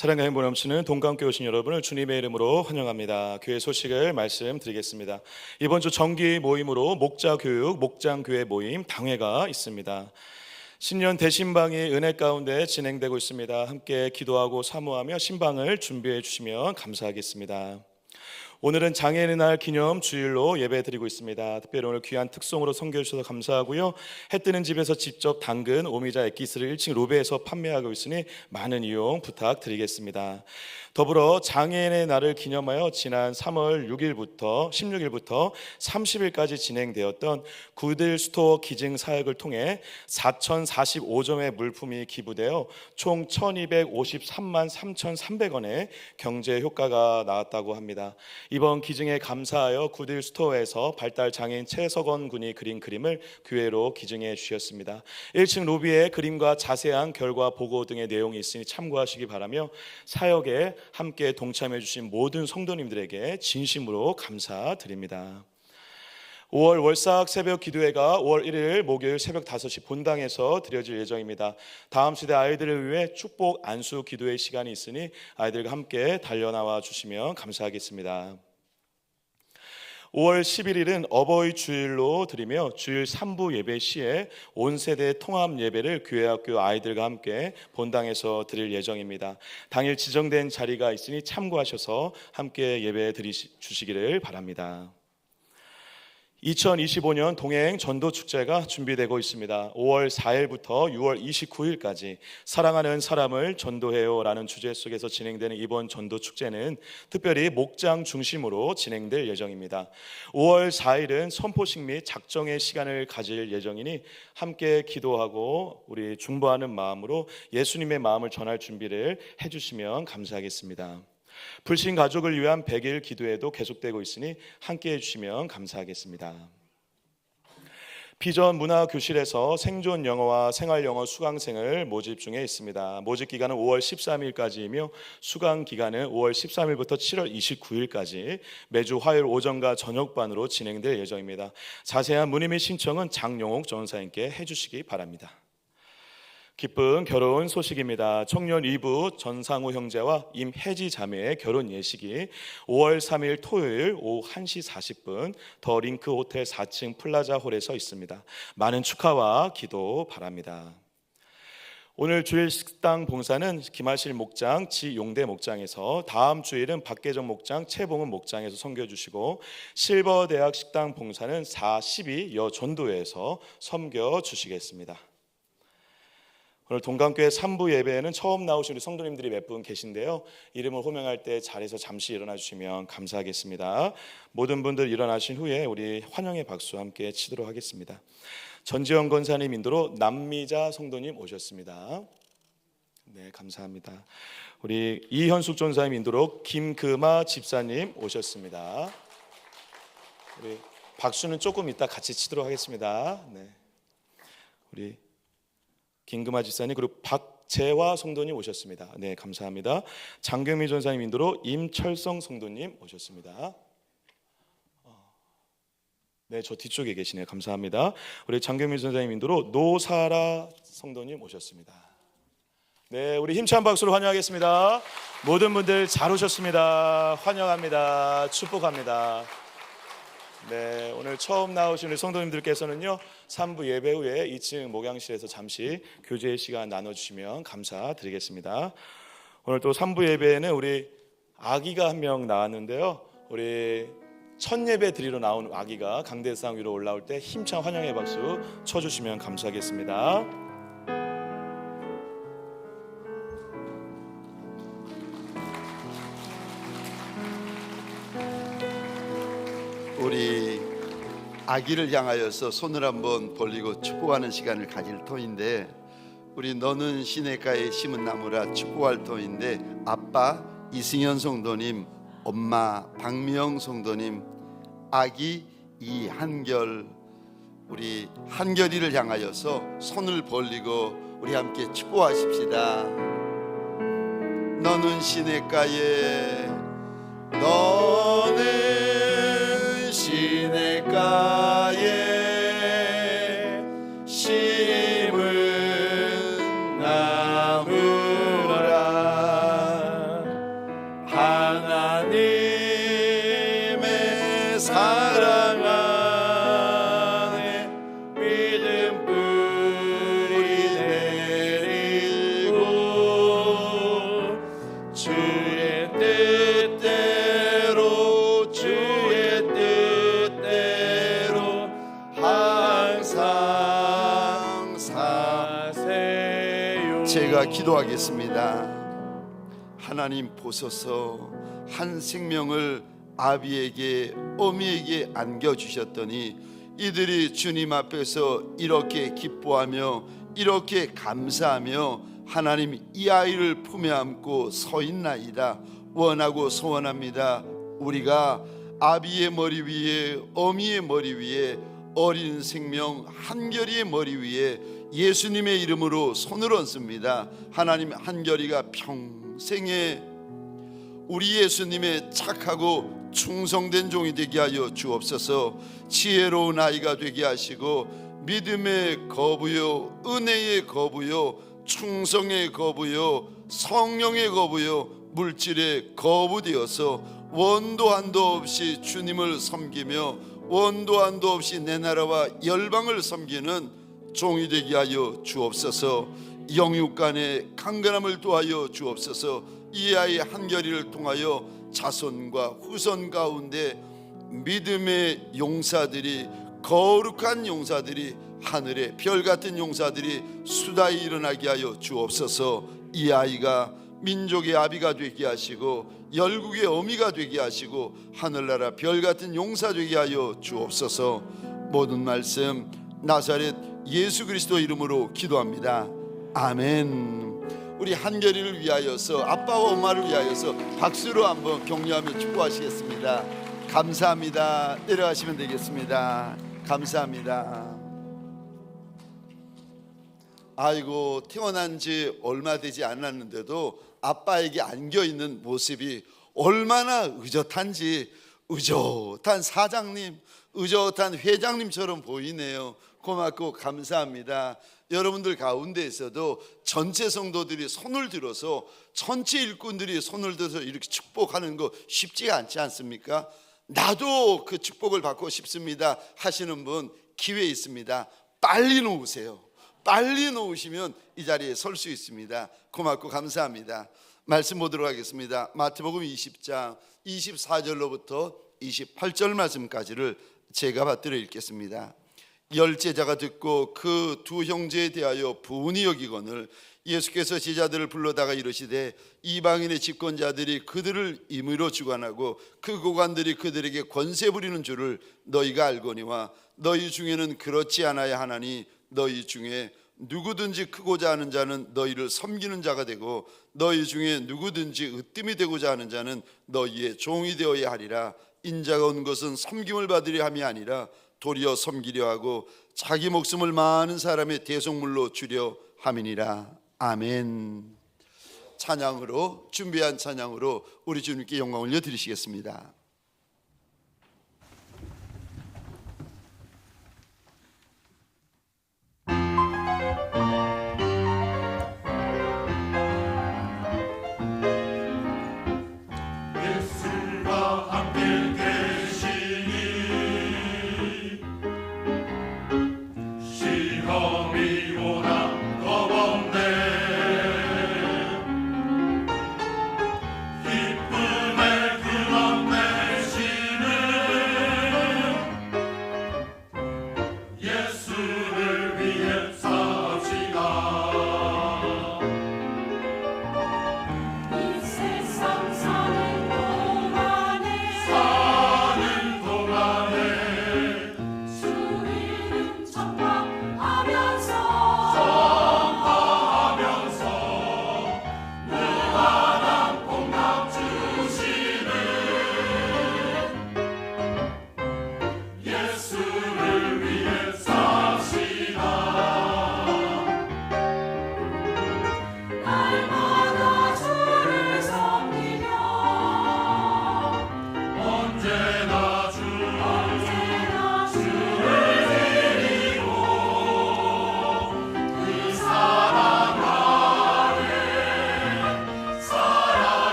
사랑과 행복 넘치는 동감교회 오신 여러분을 주님의 이름으로 환영합니다. 교회 소식을 말씀드리겠습니다. 이번 주 정기 모임으로 목자교육, 목장교회 모임 당회가 있습니다. 신년 대신방이 은혜 가운데 진행되고 있습니다. 함께 기도하고 사모하며 신방을 준비해 주시면 감사하겠습니다. 오늘은 장애인의 날 기념 주일로 예배 드리고 있습니다. 특별히 오늘 귀한 특송으로 섬겨 주셔서 감사하고요. 해 뜨는 집에서 직접 담근 오미자 액기스를 1층 로베에서 판매하고 있으니 많은 이용 부탁드리겠습니다. 더불어 장애인의 날을 기념하여 지난 3월 6일부터 16일부터 30일까지 진행되었던 구딜 스토어 기증 사역을 통해 4,045점의 물품이 기부되어 총 1,253만 3,300원의 경제 효과가 나왔다고 합니다. 이번 기증에 감사하여 구딜 스토어에서 발달 장애인 최석원 군이 그린 그림을 교회로 기증해 주셨습니다. 1층 로비에 그림과 자세한 결과 보고 등의 내용이 있으니 참고하시기 바라며 사역에 함께 동참해 주신 모든 성도님들에게 진심으로 감사드립니다. 5월 월삭 새벽 기도회가 5월 1일 목요일 새벽 5시 본당에서 드려질 예정입니다. 다음 세대 아이들을 위해 축복 안수 기도회 시간이 있으니 아이들과 함께 달려나와 주시면 감사하겠습니다. 5월 11일은 어버이 주일로 드리며 주일 3부 예배 시에 온 세대 통합 예배를 교회학교 아이들과 함께 본당에서 드릴 예정입니다. 당일 지정된 자리가 있으니 참고하셔서 함께 예배 주시기를 바랍니다. 2025년 동행 전도 축제가 준비되고 있습니다. 5월 4일부터 6월 29일까지 사랑하는 사람을 전도해요라는 주제 속에서 진행되는 이번 전도 축제는 특별히 목장 중심으로 진행될 예정입니다. 5월 4일은 선포식 및 작정의 시간을 가질 예정이니 함께 기도하고 우리 중보하는 마음으로 예수님의 마음을 전할 준비를 해주시면 감사하겠습니다. 불신 가족을 위한 100일 기도회도 계속되고 있으니 함께 해주시면 감사하겠습니다. 비전 문화교실에서 생존 영어와 생활 영어 수강생을 모집 중에 있습니다. 모집 기간은 5월 13일까지이며 수강 기간은 5월 13일부터 7월 29일까지 매주 화요일 오전과 저녁반으로 진행될 예정입니다. 자세한 문의 및 신청은 장용옥 전사님께 해주시기 바랍니다. 기쁜 결혼 소식입니다. 청년 2부 전상우 형제와 임혜지 자매의 결혼 예식이 5월 3일 토요일 오후 1시 40분 더 링크 호텔 4층 플라자 홀에서 있습니다. 많은 축하와 기도 바랍니다. 오늘 주일 식당 봉사는 김하실 목장, 지용대 목장에서, 다음 주일은 박계정 목장, 최봉은 목장에서 섬겨주시고, 실버대학 식당 봉사는 4.12 여전도회에서 섬겨주시겠습니다. 오늘 동감교회 3부 예배에는 처음 나오신 우리 성도님들이 몇 분 계신데요. 이름을 호명할 때 자리에서 잠시 일어나 주시면 감사하겠습니다. 모든 분들 일어나신 후에 우리 환영의 박수 함께 치도록 하겠습니다. 전지현 권사님 인도로 남미자 성도님 오셨습니다. 네, 감사합니다. 우리 이현숙 전사님 인도로 김금아 집사님 오셨습니다. 우리 박수는 조금 이따 같이 치도록 하겠습니다. 네, 우리 김금아 집사님 그리고 박재화 성도님 오셨습니다. 네, 감사합니다. 장경미 전사님 인도로 임철성 성도님 오셨습니다. 네, 저 뒤쪽에 계시네요. 감사합니다. 우리 장경미 전사님 인도로 노사라 성도님 오셨습니다. 네, 우리 힘찬 박수로 환영하겠습니다. 모든 분들 잘 오셨습니다. 환영합니다. 축복합니다. 네, 오늘 처음 나오신 우리 성도님들께서는요 3부 예배 후에 2층 목양실에서 잠시 교제 시간 나눠주시면 감사드리겠습니다. 오늘 또 3부 예배에는 우리 아기가 한 명 나왔는데요, 우리 첫 예배 드리러 나온 아기가 강대상 위로 올라올 때 힘찬 환영의 박수 쳐주시면 감사하겠습니다. 우리 아기를 향하여서 손을 한번 벌리고 축복하는 시간을 가질 터인데, 우리 너는 시냇가에 심은 나무라 축복할 터인데, 아빠 이승현 성도님, 엄마 박미영 성도님, 아기 이한결, 우리 한결이를 향하여서 손을 벌리고 우리 함께 축복하십시다. 너는 시냇가에, 너는 시냇가에 심은 나무라 제가 기도하겠습니다. 하나님 보소서, 한 생명을 아비에게 어미에게 안겨주셨더니 이들이 주님 앞에서 이렇게 기뻐하며 이렇게 감사하며 하나님 이 아이를 품에 안고 서 있나이다. 원하고 소원합니다. 우리가 아비의 머리 위에 어미의 머리 위에 어린 생명 한결이의 머리 위에 예수님의 이름으로 손을 얹습니다. 하나님, 한결이가 평생에 우리 예수님의 착하고 충성된 종이 되게 하여 주옵소서. 지혜로운 아이가 되게 하시고 믿음의 거부요, 은혜의 거부요, 충성의 거부요, 성령의 거부요, 물질의 거부되어서 원도 한도 없이 주님을 섬기며 원도 한도 없이 내 나라와 열방을 섬기는 종이 되게 하여 주옵소서. 영육간의 강건함을 도하여 주옵소서. 이 아이 한결이를 통하여 자손과 후손 가운데 믿음의 용사들이, 거룩한 용사들이, 하늘의 별 같은 용사들이 수다히 일어나게 하여 주옵소서. 이 아이가 민족의 아비가 되게 하시고 열국의 어미가 되게 하시고 하늘나라 별 같은 용사 되게 하여 주옵소서. 모든 말씀 나사렛 예수 그리스도 이름으로 기도합니다. 아멘. 우리 한결이를 위하여서, 아빠와 엄마를 위하여서 박수로 한번 격려하며 축복하시겠습니다. 감사합니다. 내려가시면 되겠습니다. 감사합니다. 아이고, 태어난 지 얼마 되지 않았는데도 아빠에게 안겨있는 모습이 얼마나 의젓한지, 의젓한 사장님, 의젓한 회장님처럼 보이네요. 고맙고 감사합니다. 여러분들 가운데에서도 전체 성도들이 손을 들어서, 전체 일꾼들이 손을 들어서 이렇게 축복하는 거 쉽지가 않지 않습니까? 나도 그 축복을 받고 싶습니다 하시는 분 기회 있습니다. 빨리 놓으세요. 빨리 놓으시면 이 자리에 설 수 있습니다. 고맙고 감사합니다. 말씀 보도록 하겠습니다. 마태복음 20장 24절로부터 28절 말씀까지를 제가 받들어 읽겠습니다. 열 제자가 듣고 그 두 형제에 대하여 부은히 여기거늘 예수께서 제자들을 불러다가 이르시되 이방인의 집권자들이 그들을 임의로 주관하고 그 고관들이 그들에게 권세 부리는 줄을 너희가 알거니와 너희 중에는 그렇지 않아야 하나니 너희 중에 누구든지 크고자 하는 자는 너희를 섬기는 자가 되고 너희 중에 누구든지 으뜸이 되고자 하는 자는 너희의 종이 되어야 하리라. 인자가 온 것은 섬김을 받으려 함이 아니라 도리어 섬기려 하고 자기 목숨을 많은 사람의 대속물로 주려 함이니라. 아멘. 찬양으로, 준비한 찬양으로 우리 주님께 영광 올려 드리시겠습니다. 기쁨의 그 맘에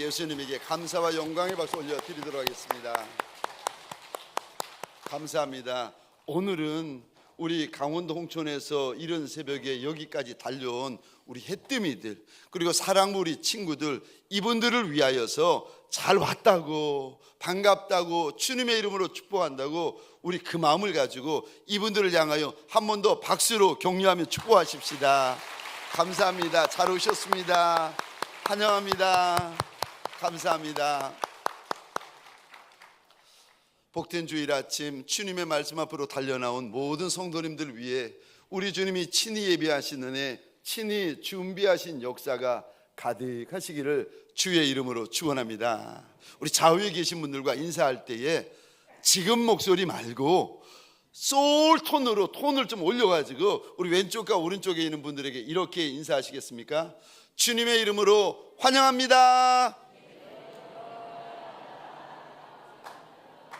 예수님에게 감사와 영광의 박수 올려드리도록 하겠습니다. 감사합니다. 오늘은 우리 강원도 홍천에서 이른 새벽에 여기까지 달려온 우리 해뜸이들, 그리고 사랑부 우리 친구들, 이분들을 위하여서 잘 왔다고, 반갑다고, 주님의 이름으로 축복한다고 우리 그 마음을 가지고 이분들을 향하여 한 번 더 박수로 격려하며 축복하십시다. 감사합니다. 잘 오셨습니다. 환영합니다. 감사합니다. 복된 주일 아침 주님의 말씀 앞으로 달려나온 모든 성도님들 위해 우리 주님이 친히 예비하신 은혜, 친히 준비하신 역사가 가득하시기를 주의 이름으로 축원합니다. 우리 좌우에 계신 분들과 인사할 때에 지금 목소리 말고 소울 톤으로 톤을 좀 올려가지고 우리 왼쪽과 오른쪽에 있는 분들에게 이렇게 인사하시겠습니까? 주님의 이름으로 환영합니다.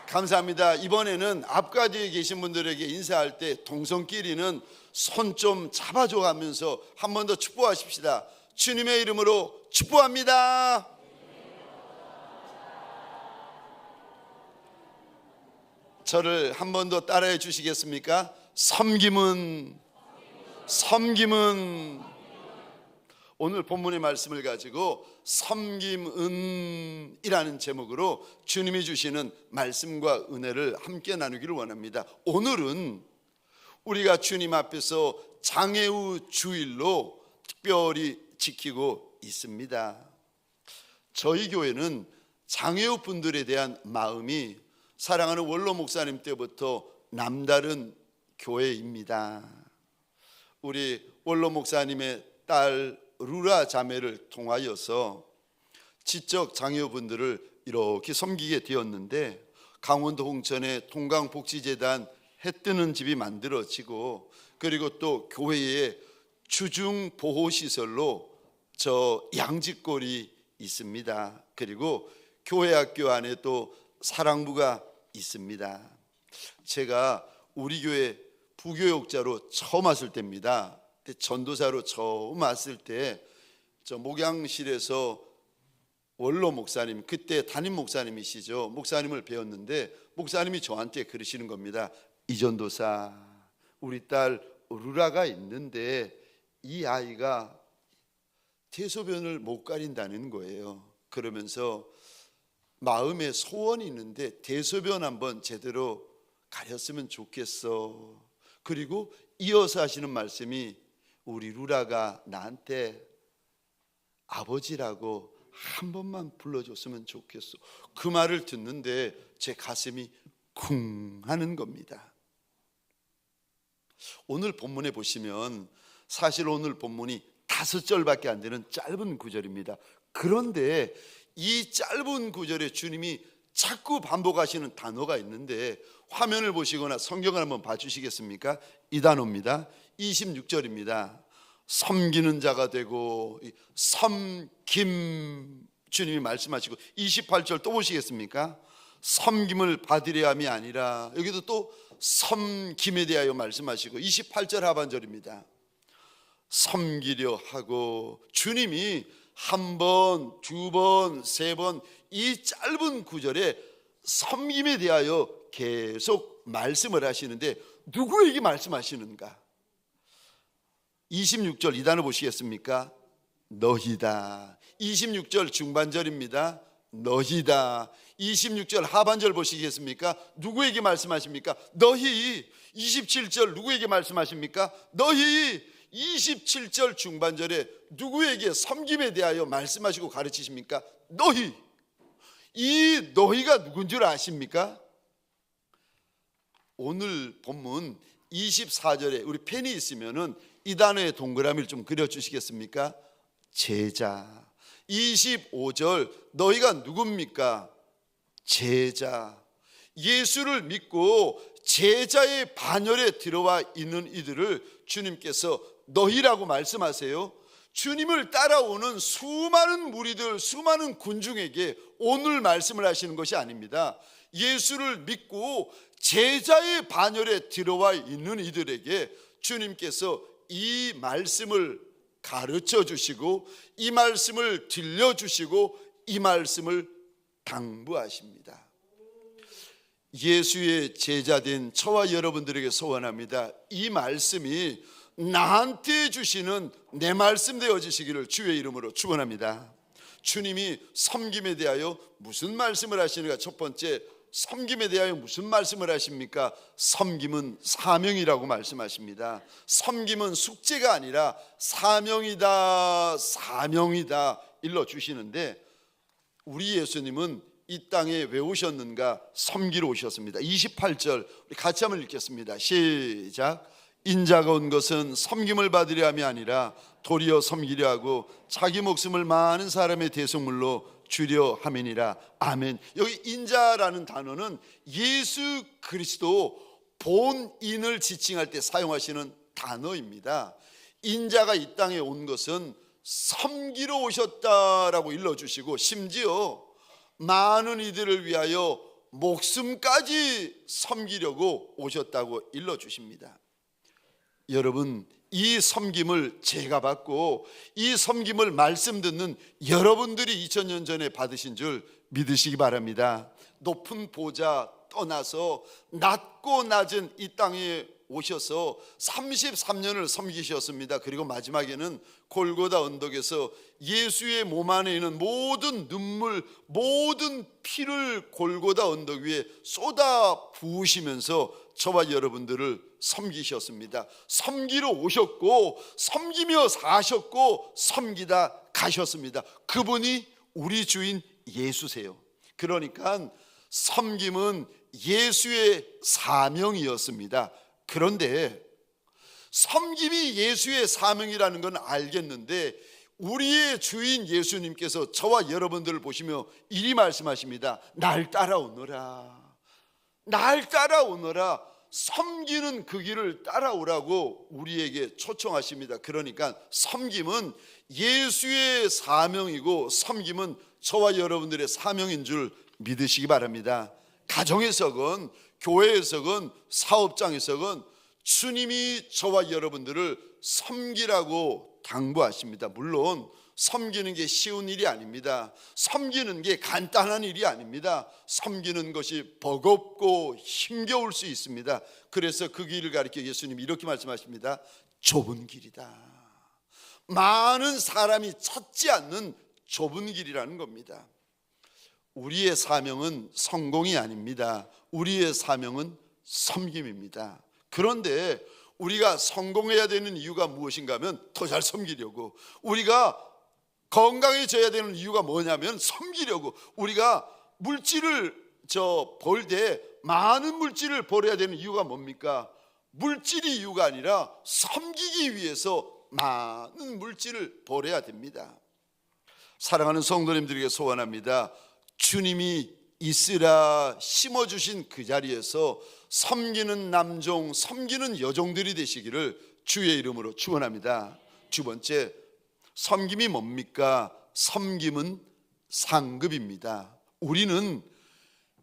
감사합니다. 이번에는 앞과 뒤에 계신 분들에게 인사할 때 동성끼리는 손 좀 잡아줘 가면서 한 번 더 축복하십시다. 주님의 이름으로 축복합니다. 저를 한 번 더 따라해 주시겠습니까? 섬김은 오늘 본문의 말씀을 가지고 섬김은이라는 제목으로 주님이 주시는 말씀과 은혜를 함께 나누기를 원합니다. 오늘은 우리가 주님 앞에서 장애우 주일로 특별히 지키고 있습니다. 저희 교회는 장애우 분들에 대한 마음이 사랑하는 원로 목사님 때부터 남다른 교회입니다. 우리 원로 목사님의 딸 루라 자매를 통하여서 지적 장애우분들을 이렇게 섬기게 되었는데, 강원도 홍천의 동강복지재단 해뜨는 집이 만들어지고, 그리고 또 교회의 주중보호시설로 저 양지골이 있습니다. 그리고 교회 학교 안에 또 사랑부가 있습니다. 제가 우리 교회 부교육자로 처음 왔을 때입니다. 전도사로 처음 왔을 때 저 목양실에서 원로 목사님, 그때 담임 목사님이시죠, 목사님을 배웠는데 목사님이 저한테 그러시는 겁니다. 이 전도사, 우리 딸 루라가 있는데 이 아이가 대소변을 못 가린다는 거예요. 그러면서 마음에 소원이 있는데 대소변 한번 제대로 가렸으면 좋겠어. 그리고 이어서 하시는 말씀이 우리 루라가 나한테 아버지라고 한 번만 불러줬으면 좋겠어. 그 말을 듣는데 제 가슴이 쿵 하는 겁니다. 오늘 본문에 보시면 사실 오늘 본문이 5절밖에 안 되는 짧은 구절입니다. 그런데 이 짧은 구절에 주님이 자꾸 반복하시는 단어가 있는데, 화면을 보시거나 성경을 한번 봐주시겠습니까? 이 단어입니다. 26절입니다. 섬기는 자가 되고, 섬김, 주님이 말씀하시고, 28절 또 보시겠습니까? 섬김을 받으려 함이 아니라, 여기도 또 섬김에 대하여 말씀하시고, 28절 하반절입니다. 섬기려 하고, 주님이 한 번, 두 번, 세 번 이 짧은 구절에 섬김에 대하여 계속 말씀을 하시는데, 누구에게 말씀하시는가? 26절 이 단어 보시겠습니까? 너희다. 26절 중반절입니다. 너희다. 26절 하반절 보시겠습니까? 누구에게 말씀하십니까? 너희. 27절 누구에게 말씀하십니까? 너희. 27절 중반절에 누구에게 섬김에 대하여 말씀하시고 가르치십니까? 너희. 이 너희가 누군 줄 아십니까? 오늘 본문 24절에 우리 펜이 있으면은 이 단어의 동그라미를 좀 그려주시겠습니까? 제자. 25절 너희가 누굽니까? 제자. 예수를 믿고 제자의 반열에 들어와 있는 이들을 주님께서 너희라고 말씀하세요. 주님을 따라오는 수많은 무리들, 수많은 군중에게 오늘 말씀을 하시는 것이 아닙니다. 예수를 믿고 제자의 반열에 들어와 있는 이들에게 주님께서 이 말씀을 가르쳐 주시고, 이 말씀을 들려주시고, 이 말씀을 당부하십니다. 예수의 제자된 저와 여러분들에게 소원합니다. 이 말씀이 나한테 주시는 내 말씀 되어지시기를 주의 이름으로 축원합니다. 주님이 섬김에 대하여 무슨 말씀을 하시는가? 첫 번째, 섬김에 대하여 무슨 말씀을 하십니까? 섬김은 사명이라고 말씀하십니다. 섬김은 숙제가 아니라 사명이다, 사명이다 일러주시는데, 우리 예수님은 이 땅에 왜 오셨는가? 섬기러 오셨습니다. 28절 우리 같이 한번 읽겠습니다. 시작. 인자가 온 것은 섬김을 받으려 함이 아니라 도리어 섬기려 하고 자기 목숨을 많은 사람의 대속물로 주려 함이니라. 아멘. 여기 인자라는 단어는 예수 그리스도 본인을 지칭할 때 사용하시는 단어입니다. 인자가 이 땅에 온 것은 섬기러 오셨다라고 일러주시고, 심지어 많은 이들을 위하여 목숨까지 섬기려고 오셨다고 일러주십니다. 여러분, 이 섬김을 제가 받고 이 섬김을 말씀 듣는 여러분들이 2000년 전에 받으신 줄 믿으시기 바랍니다. 높은 보좌 떠나서 낮고 낮은 이 땅에 오셔서 33년을 섬기셨습니다. 그리고 마지막에는 골고다 언덕에서 예수의 몸 안에 있는 모든 눈물, 모든 피를 골고다 언덕 위에 쏟아 부으시면서 저와 여러분들을 섬기셨습니다. 섬기러 오셨고 섬기며 사셨고 섬기다 가셨습니다. 그분이 우리 주인 예수세요. 그러니까 섬김은 예수의 사명이었습니다. 그런데 섬김이 예수의 사명이라는 건 알겠는데, 우리의 주인 예수님께서 저와 여러분들을 보시며 이리 말씀하십니다. 날 따라오너라, 날 따라오너라. 섬기는 그 길을 따라오라고 우리에게 초청하십니다. 그러니까 섬김은 예수의 사명이고 섬김은 저와 여러분들의 사명인 줄 믿으시기 바랍니다. 가정에서건 교회에서건 사업장에서건 주님이 저와 여러분들을 섬기라고 당부하십니다. 물론 섬기는 게 쉬운 일이 아닙니다. 섬기는 게 간단한 일이 아닙니다. 섬기는 것이 버겁고 힘겨울 수 있습니다. 그래서 그 길을 가리켜 예수님이 이렇게 말씀하십니다. 좁은 길이다. 많은 사람이 찾지 않는 좁은 길이라는 겁니다. 우리의 사명은 성공이 아닙니다. 우리의 사명은 섬김입니다. 그런데 우리가 성공해야 되는 이유가 무엇인가 하면 더 잘 섬기려고, 우리가 건강해져야 되는 이유가 뭐냐면 섬기려고, 우리가 물질을 벌 때 많은 물질을 벌어야 되는 이유가 뭡니까? 물질이 이유가 아니라 섬기기 위해서 많은 물질을 벌어야 됩니다. 사랑하는 성도님들에게 소원합니다. 주님이 있으라 심어주신 그 자리에서 섬기는 남종, 섬기는 여종들이 되시기를 주의 이름으로 축원합니다. 두 번째, 섬김이 뭡니까? 섬김은 상급입니다. 우리는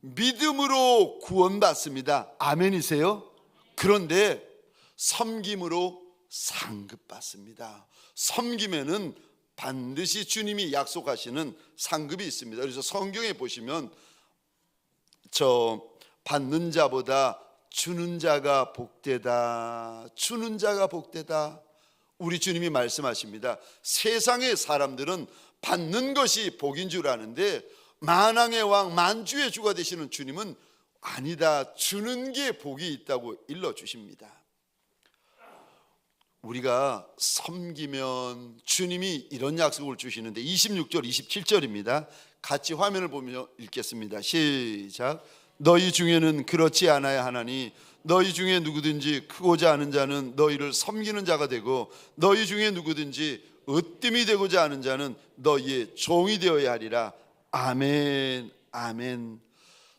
믿음으로 구원받습니다. 아멘이세요? 그런데 섬김으로 상급받습니다. 섬김에는 반드시 주님이 약속하시는 상급이 있습니다. 그래서 성경에 보시면 받는 자보다 주는 자가 복되다, 주는 자가 복되다. 우리 주님이 말씀하십니다. 세상의 사람들은 받는 것이 복인 줄 아는데 만왕의 왕 만주의 주가 되시는 주님은 아니다, 주는 게 복이 있다고 일러주십니다. 우리가 섬기면 주님이 이런 약속을 주시는데 26절 27절입니다. 같이 화면을 보며 읽겠습니다. 시작. 너희 중에는 그렇지 않아야 하나니 너희 중에 누구든지 크고자 하는 자는 너희를 섬기는 자가 되고 너희 중에 누구든지 으뜸이 되고자 하는 자는 너희의 종이 되어야 하리라. 아멘, 아멘.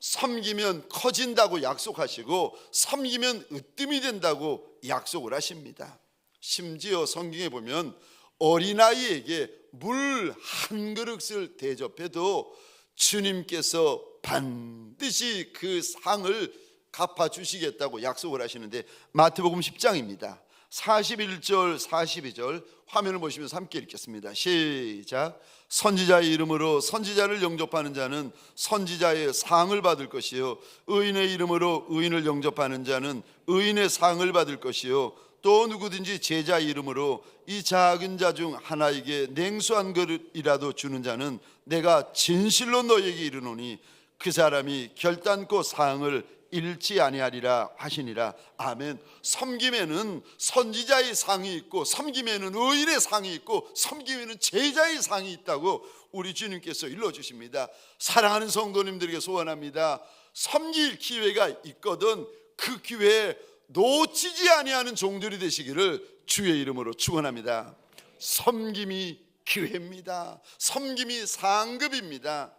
섬기면 커진다고 약속하시고 섬기면 으뜸이 된다고 약속을 하십니다. 심지어 성경에 보면 어린아이에게 물 한 그릇을 대접해도 주님께서 반드시 그 상을 갚아주시겠다고 약속을 하시는데 마태복음 10장입니다. 41절 42절 화면을 보시면서 함께 읽겠습니다. 시작. 선지자의 이름으로 선지자를 영접하는 자는 선지자의 상을 받을 것이요 의인의 이름으로 의인을 영접하는 자는 의인의 상을 받을 것이요 또 누구든지 제자 이름으로 이 작은 자 중 하나에게 냉수한 그릇이라도 주는 자는 내가 진실로 너에게 이르노니 그 사람이 결단코 상을 잃지 아니하리라 하시니라. 아멘. 섬김에는 선지자의 상이 있고 섬김에는 의인의 상이 있고 섬김에는 제자의 상이 있다고 우리 주님께서 일러주십니다. 사랑하는 성도님들에게 소원합니다. 섬길 기회가 있거든 그 기회에 놓치지 아니하는 종들이 되시기를 주의 이름으로 축원합니다. 섬김이 기회입니다. 섬김이 상급입니다.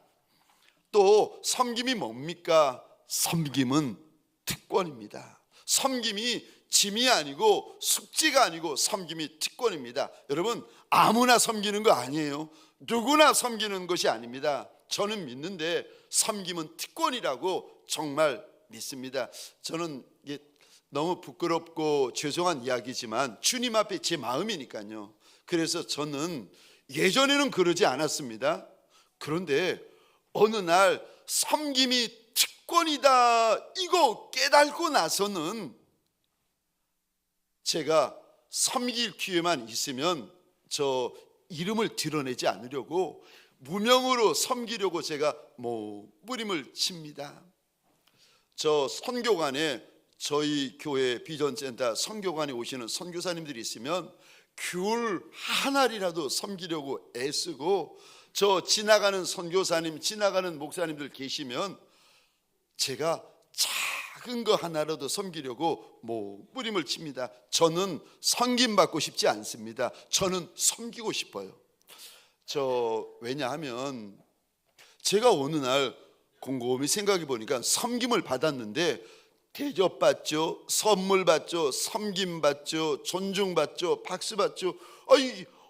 또 섬김이 뭡니까? 섬김은 특권입니다. 섬김이 짐이 아니고 숙제가 아니고 섬김이 특권입니다. 여러분, 아무나 섬기는 거 아니에요. 누구나 섬기는 것이 아닙니다. 저는 믿는데 섬김은 특권이라고 정말 믿습니다. 저는 이게 너무 부끄럽고 죄송한 이야기지만 주님 앞에 제 마음이니까요. 그래서 저는 예전에는 그러지 않았습니다. 그런데 어느 날 섬김이 특권이다 이거 깨닫고 나서는 제가 섬길 기회만 있으면 저 이름을 드러내지 않으려고 무명으로 섬기려고 제가 몸부림을 칩니다. 저 선교관에 저희 교회 비전센터 선교관에 오시는 선교사님들이 있으면 귤 하나리라도 섬기려고 애쓰고 저 지나가는 선교사님 지나가는 목사님들 계시면 제가 작은 거 하나라도 섬기려고 몸부림을 칩니다. 저는 섬김받고 싶지 않습니다. 저는 섬기고 싶어요. 왜냐하면 제가 어느 날 곰곰이 생각해 보니까 섬김을 받았는데 대접받죠, 선물 받죠, 섬김 받죠, 존중 받죠, 박수 받죠.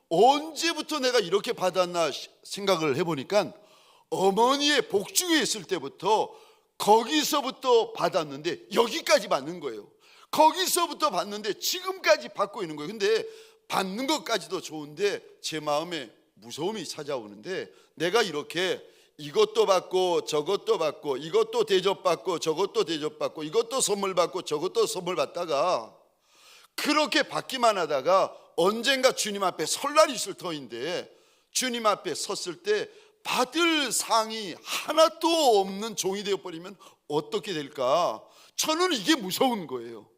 언제부터 내가 이렇게 받았나 생각을 해보니까 어머니의 복중에 있을 때부터 거기서부터 받았는데 여기까지 받는 거예요. 거기서부터 받는데 지금까지 받고 있는 거예요. 근데 받는 것까지도 좋은데 제 마음에 무서움이 찾아오는데 내가 이렇게 이것도 받고 저것도 받고 이것도 대접받고 저것도 대접받고 이것도 선물 받고 저것도 선물 받다가 그렇게 받기만 하다가 언젠가 주님 앞에 설 날이 있을 터인데 주님 앞에 섰을 때 받을 상이 하나도 없는 종이 되어버리면 어떻게 될까? 저는 이게 무서운 거예요.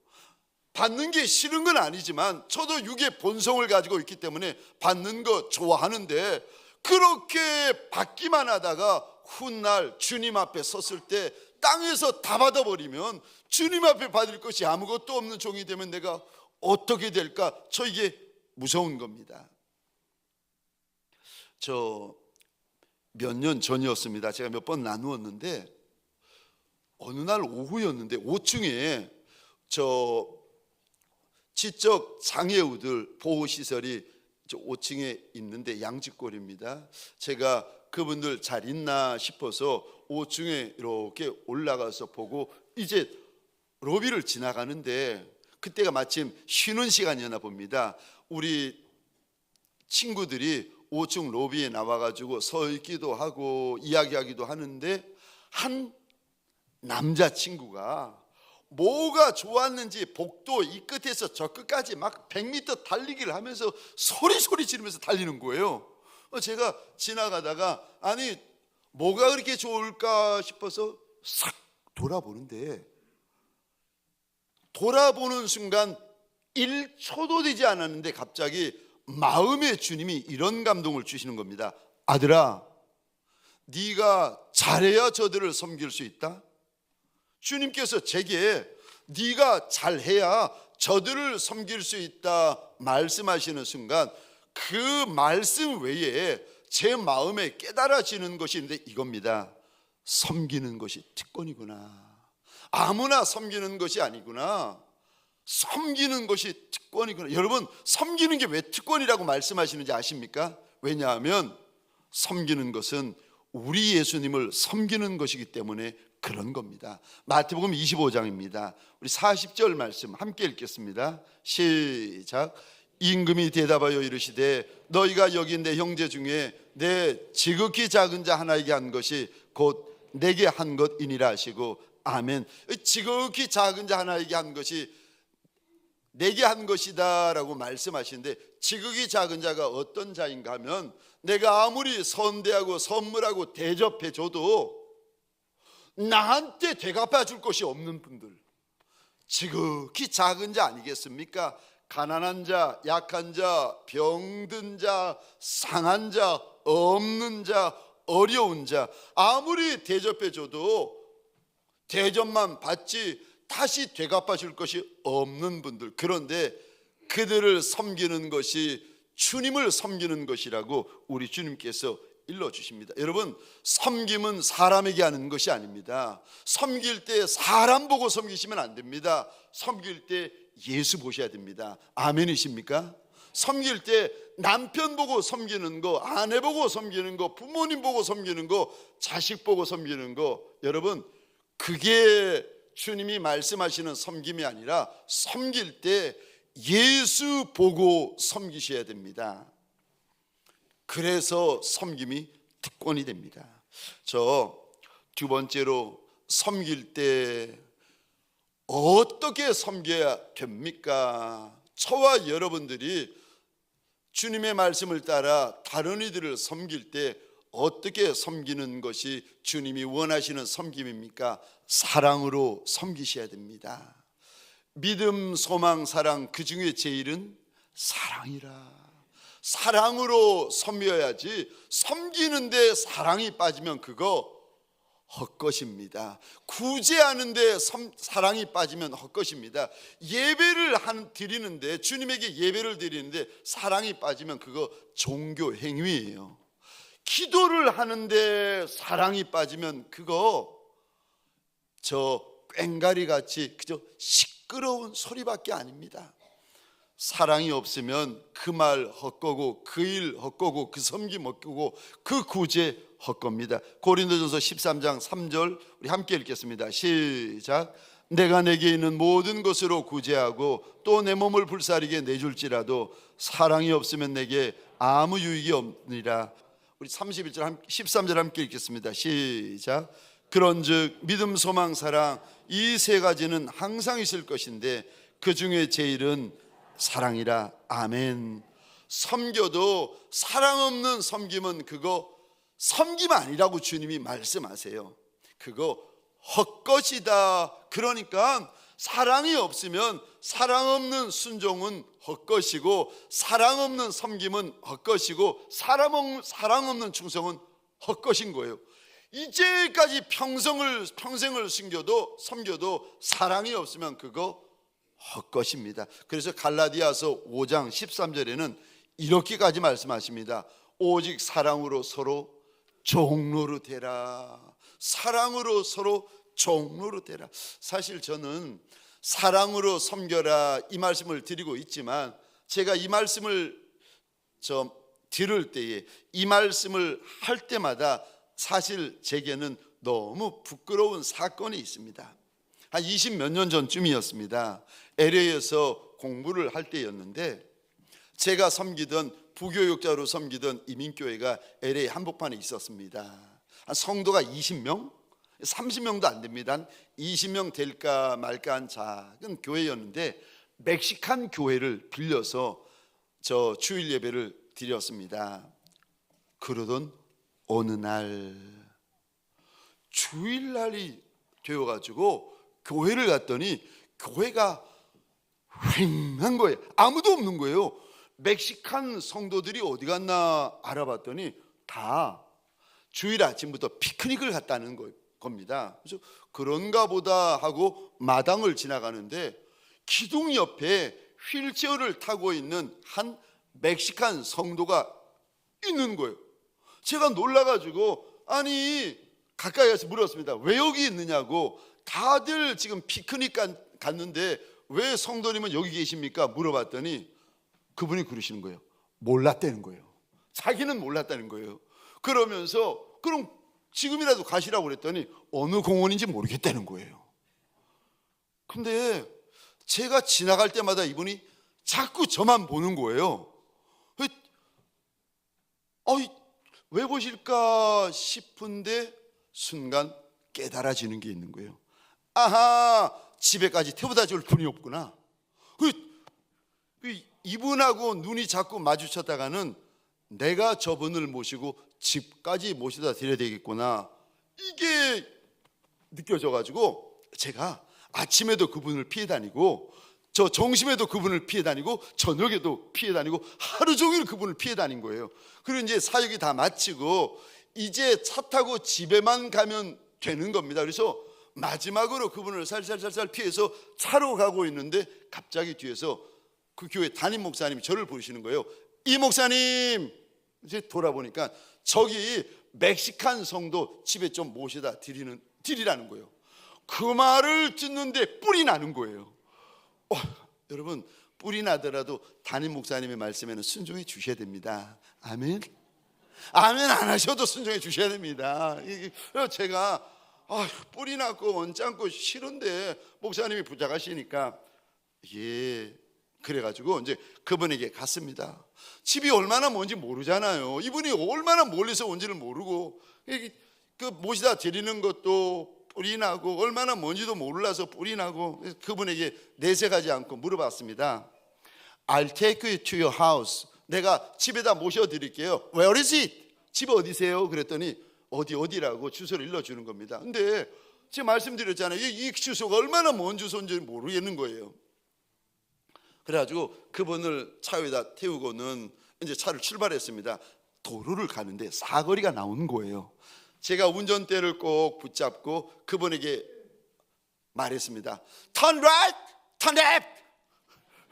받는 게 싫은 건 아니지만 저도 육의 본성을 가지고 있기 때문에 받는 거 좋아하는데 그렇게 받기만 하다가 훗날 주님 앞에 섰을 때 땅에서 다 받아버리면 주님 앞에 받을 것이 아무것도 없는 종이 되면 내가 어떻게 될까? 저 이게 무서운 겁니다. 몇 년 전이었습니다. 제가 몇 번 나누었는데 어느 날 오후였는데 5층에 지적 장애우들 보호시설이 5층에 있는데 양지골입니다. 제가 그분들 잘 있나 싶어서 5층에 이렇게 올라가서 보고 이제 로비를 지나가는데 그때가 마침 쉬는 시간이었나 봅니다. 우리 친구들이 5층 로비에 나와가지고 서 있기도 하고 이야기하기도 하는데 한 남자친구가 뭐가 좋았는지 복도 이 끝에서 저 끝까지 막 100m 달리기를 하면서 소리 지르면서 달리는 거예요. 제가 지나가다가 아니 뭐가 그렇게 좋을까 싶어서 싹 돌아보는데 돌아보는 순간 1초도 되지 않았는데 갑자기 마음의 주님이 이런 감동을 주시는 겁니다. 아들아, 네가 잘해야 저들을 섬길 수 있다. 주님께서 제게 네가 잘해야 저들을 섬길 수 있다 말씀하시는 순간 그 말씀 외에 제 마음에 깨달아지는 것이 있는데 이겁니다. 섬기는 것이 특권이구나. 아무나 섬기는 것이 아니구나. 섬기는 것이 특권이구나. 여러분, 섬기는 게 왜 특권이라고 말씀하시는지 아십니까? 왜냐하면 섬기는 것은 우리 예수님을 섬기는 것이기 때문에 그런 겁니다. 마태복음 25장입니다. 우리 40절 말씀 함께 읽겠습니다. 시작. 임금이 대답하여 이르시되 너희가 여기 내 형제 중에 내 지극히 작은 자 하나에게 한 것이 곧 내게 한 것이니라 하시고 아멘. 지극히 작은 자 하나에게 한 것이 내게 한 것이다 라고 말씀하시는데, 지극히 작은 자가 어떤 자인가 하면 내가 아무리 선대하고 선물하고 대접해 줘도 나한테 대갚아 줄 것이 없는 분들, 지극히 작은 자 아니겠습니까? 가난한 자, 약한 자, 병든 자, 상한 자, 없는 자, 어려운 자, 아무리 대접해 줘도 대접만 받지 다시 되갚아 줄 것이 없는 분들, 그런데 그들을 섬기는 것이 주님을 섬기는 것이라고 우리 주님께서 일러주십니다. 여러분, 섬김은 사람에게 하는 것이 아닙니다. 섬길 때 사람 보고 섬기시면 안 됩니다. 섬길 때 예수 보셔야 됩니다. 아멘이십니까? 섬길 때 남편 보고 섬기는 거, 아내 보고 섬기는 거, 부모님 보고 섬기는 거, 자식 보고 섬기는 거, 여러분, 그게 주님이 말씀하시는 섬김이 아니라 섬길 때 예수 보고 섬기셔야 됩니다. 그래서 섬김이 특권이 됩니다. 저 두 번째로, 섬길 때 어떻게 섬겨야 됩니까? 저와 여러분들이 주님의 말씀을 따라 다른 이들을 섬길 때 어떻게 섬기는 것이 주님이 원하시는 섬김입니까? 사랑으로 섬기셔야 됩니다. 믿음, 소망, 사랑, 그 중에 제일은 사랑이라. 사랑으로 섬겨야지, 섬기는데 사랑이 빠지면 그거 헛것입니다. 구제하는데 사랑이 빠지면 헛것입니다. 예배를 드리는데, 주님에게 예배를 드리는데 사랑이 빠지면 그거 종교 행위예요. 기도를 하는데 사랑이 빠지면 그거 저 꽹가리 같이 그저 시끄러운 소리밖에 아닙니다. 사랑이 없으면 그 말 헛거고, 그 일 헛거고, 그 섬김 헛거고, 그 구제 헛겁니다. 고린도전서 13장 3절 우리 함께 읽겠습니다. 시작. 내가 내게 있는 모든 것으로 구제하고 또 내 몸을 불사르게 내줄지라도 사랑이 없으면 내게 아무 유익이 없느니라. 우리 31절 13절 함께 읽겠습니다. 시작. 그런즉 믿음, 소망, 사랑, 이 세 가지는 항상 있을 것인데 그 중에 제일은 사랑이라. 아멘. 섬겨도 사랑 없는 섬김은 그거 섬김 아니라고 주님이 말씀하세요. 그거 헛것이다. 그러니까 사랑이 없으면 사랑 없는 순종은 헛것이고, 사랑 없는 섬김은 헛것이고, 사랑 없는 충성은 헛것인 거예요. 이제까지 평생을 섬겨도 사랑이 없으면 그거 헛것입니다. 그래서 갈라디아서 5장 13절에는 이렇게까지 말씀하십니다. 오직 사랑으로 서로 종로로 되라. 사랑으로 서로 종로로 되라. 사실 저는 사랑으로 섬겨라 이 말씀을 드리고 있지만, 제가 이 말씀을 들을 때에, 이 말씀을 할 때마다 사실 제게는 너무 부끄러운 사건이 있습니다. 한 20몇 년 전쯤이었습니다. LA에서 공부를 할 때였는데, 제가 섬기던 부교육자로 섬기던 이민교회가 LA 한복판에 있었습니다. 한 성도가 20명? 30명도 안 됩니다. 한 20명 될까 말까 한 작은 교회였는데, 멕시칸 교회를 빌려서 저 주일 예배를 드렸습니다. 그러던 어느 날 주일날이 되어가지고 교회를 갔더니 교회가 휑한 거예요. 아무도 없는 거예요. 멕시칸 성도들이 어디 갔나 알아봤더니 다 주일 아침부터 피크닉을 갔다는 겁니다. 그래서 그런가 보다 하고 마당을 지나가는데 기둥 옆에 휠체어를 타고 있는 한 멕시칸 성도가 있는 거예요. 제가 놀라가지고 아니 가까이 가서 물었습니다. 왜 여기 있느냐고. 다들 지금 피크닉 갔는데 왜 성도님은 여기 계십니까? 물어봤더니 그분이 그러시는 거예요. 몰랐다는 거예요. 자기는 몰랐다는 거예요. 그러면서 그럼 지금이라도 가시라고 그랬더니 어느 공원인지 모르겠다는 거예요. 근데 제가 지나갈 때마다 이분이 자꾸 저만 보는 거예요. 왜 보실까 싶은데 순간 깨달아지는 게 있는 거예요. 아하, 집에까지 태워다 줄 분이 없구나. 이분하고 눈이 자꾸 마주쳤다가는 내가 저분을 모시고 집까지 모셔다 드려야 되겠구나, 이게 느껴져가지고 제가 아침에도 그분을 피해 다니고, 저 점심에도 그분을 피해 다니고, 저녁에도 피해 다니고, 하루 종일 그분을 피해 다닌 거예요. 그리고 이제 사역이 다 마치고 이제 차 타고 집에만 가면 되는 겁니다. 그래서 마지막으로 그분을 살살살살 피해서 차로 가고 있는데 갑자기 뒤에서 그 교회 담임 목사님이 저를 부르시는 거예요. 이 목사님, 이제 돌아보니까 저기 멕시칸 성도 집에 좀 모셔다 드리라는 거예요. 그 말을 듣는데 뿔이 나는 거예요. 여러분, 뿔이 나더라도 담임 목사님의 말씀에는 순종해 주셔야 됩니다. 아멘. 아멘 안 하셔도 순종해 주셔야 됩니다. 그래서 제가 뿔이 났고 언짢고 싫은데 목사님이 부탁하시니까 그래가지고 이제 그분에게 갔습니다. 집이 얼마나 먼지 모르잖아요. 이분이 얼마나 멀리서 온지를 모르고 그 모시다 드리는 것도 뿔이 나고 얼마나 먼지도 몰라서 뿔이 나고, 그분에게 내색하지 않고 물어봤습니다. I'll take you to your house. 내가 집에다 모셔드릴게요. Where is it? 집 어디세요? 그랬더니 어디라고 주소를 일러주는 겁니다. 근데 제가 말씀드렸잖아요. 이 주소가 얼마나 먼 주소인지 모르겠는 거예요. 그래가지고 그분을 차 위에다 태우고는 이제 차를 출발했습니다. 도로를 가는데 사거리가 나온 거예요. 제가 운전대를 꼭 붙잡고 그분에게 말했습니다. Turn right, turn left.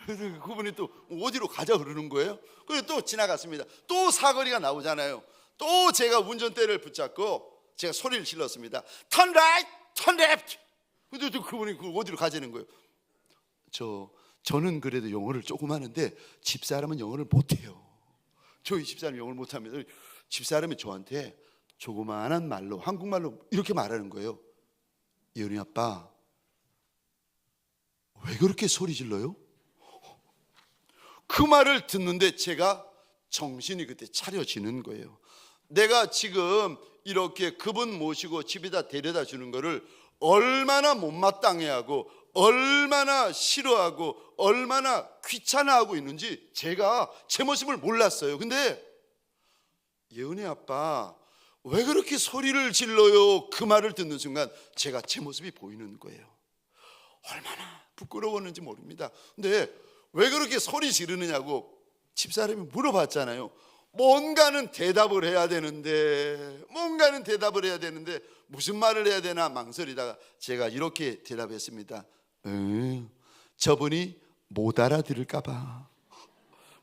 그래서 그분이 또 어디로 가자 그러는 거예요. 그래서 또 지나갔습니다. 또 사거리가 나오잖아요. 또 제가 운전대를 붙잡고 제가 소리를 질렀습니다. Turn right, turn left. 근데 또 그분이 어디로 가자는 거예요. 저는 그래도 영어를 조금 하는데 집사람은 영어를 못해요. 저희 집사람이 영어를 못합니다. 집사람이 저한테 조그마한 말로, 한국말로 이렇게 말하는 거예요. 예은이 아빠, 왜 그렇게 소리 질러요? 그 말을 듣는데 제가 정신이 그때 차려지는 거예요. 내가 지금 이렇게 그분 모시고 집에다 데려다 주는 거를 얼마나 못마땅해하고 얼마나 싫어하고 얼마나 귀찮아하고 있는지 제가 제 모습을 몰랐어요. 근데 예은이 아빠, 왜 그렇게 소리를 질러요? 그 말을 듣는 순간 제가 제 모습이 보이는 거예요. 얼마나 부끄러웠는지 모릅니다. 근데 왜 그렇게 소리 지르느냐고 집사람이 물어봤잖아요. 뭔가는 대답을 해야 되는데 무슨 말을 해야 되나 망설이다가 제가 이렇게 대답했습니다. 저분이 못 알아들을까 봐.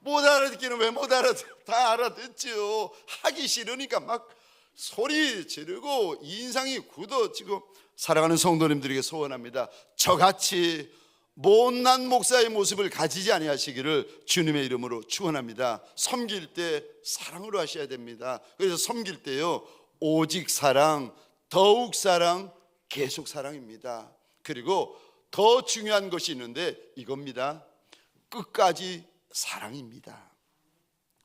못 알아듣기는 왜 못 알아듣? 다 알아듣지요. 하기 싫으니까 막 소리 지르고 인상이 굳어지고. 사랑하는 성도님들에게 소원합니다. 저같이 못난 목사의 모습을 가지지 아니하시기를 주님의 이름으로 축원합니다. 섬길 때 사랑으로 하셔야 됩니다. 그래서 섬길 때요, 오직 사랑, 더욱 사랑, 계속 사랑입니다. 그리고 더 중요한 것이 있는데 이겁니다. 끝까지 사랑입니다.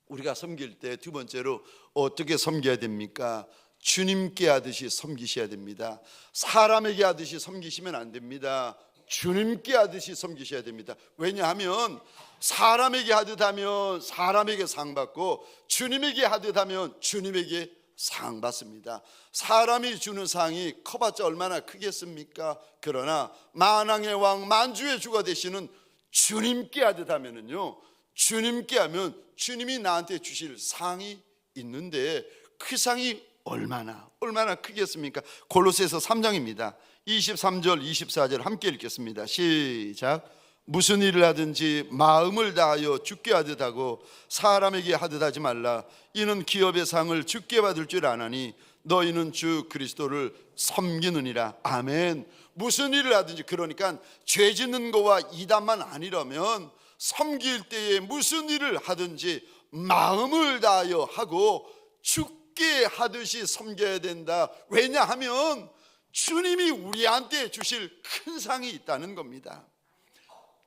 우리가 섬길 때 두 번째로 어떻게 섬겨야 됩니까? 주님께 하듯이 섬기셔야 됩니다. 사람에게 하듯이 섬기시면 안 됩니다. 주님께 하듯이 섬기셔야 됩니다. 왜냐하면 사람에게 하듯 하면 사람에게 상 받고 주님에게 하듯 하면 주님에게 상 받습니다. 사람이 주는 상이 커봤자 얼마나 크겠습니까? 그러나 만왕의 왕 만주의 주가 되시는 주님께 하듯 하면은요, 주님께 하면 주님이 나한테 주실 상이 있는데 그 상이 얼마나 크겠습니까? 골로새서 3장입니다. 23절 24절 함께 읽겠습니다. 시작. 무슨 일을 하든지 마음을 다하여 주께 하듯 하고 사람에게 하듯 하지 말라. 이는 기업의 상을 주께 받을 줄 아나니 너희는 주 그리스도를 섬기느니라. 아멘. 무슨 일을 하든지, 그러니까 죄 짓는 거와 이단만 아니라면 섬길 때에 무슨 일을 하든지 마음을 다하여 하고 주께 함께 하듯이 섬겨야 된다. 왜냐하면 주님이 우리한테 주실 큰 상이 있다는 겁니다.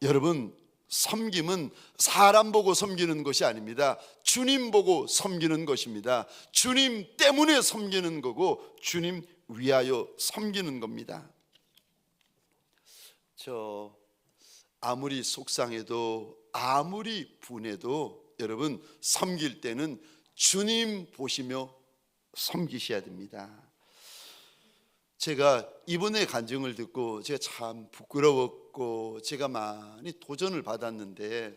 여러분, 섬김은 사람 보고 섬기는 것이 아닙니다. 주님 보고 섬기는 것입니다. 주님 때문에 섬기는 거고 주님 위하여 섬기는 겁니다. 아무리 속상해도 아무리 분해도 여러분, 섬길 때는 주님 보시며 섬기셔야 됩니다. 제가 이분의 간증을 듣고 제가 참 부끄러웠고 제가 많이 도전을 받았는데,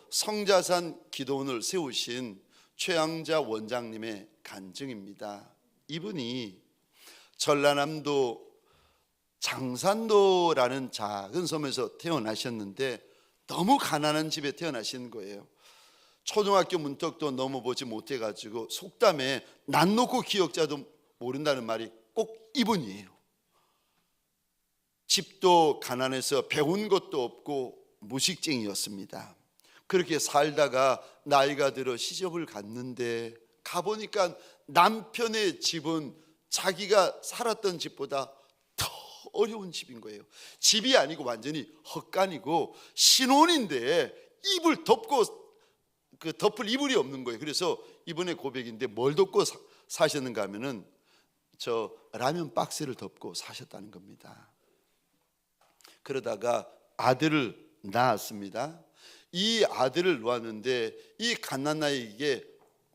성자산 기도원을 세우신 최양자 원장님의 간증입니다. 이분이 전라남도 장산도라는 작은 섬에서 태어나셨는데 너무 가난한 집에 태어나신 거예요. 초등학교 문턱도 넘어보지 못해가지고 속담에 난 놓고 기억자도 모른다는 말이 꼭 이분이에요. 집도 가난해서 배운 것도 없고 무식쟁이였습니다. 그렇게 살다가 나이가 들어 시집을 갔는데 가보니까 남편의 집은 자기가 살았던 집보다 더 어려운 집인 거예요. 집이 아니고 완전히 헛간이고 신혼인데 이불 덮고 덮을 이불이 없는 거예요. 그래서 이번에 고백인데 뭘 덮고 사셨는가 하면은 라면 박스를 덮고 사셨다는 겁니다. 그러다가 아들을 낳았습니다. 이 아들을 놓았는데 이 갓난아이에게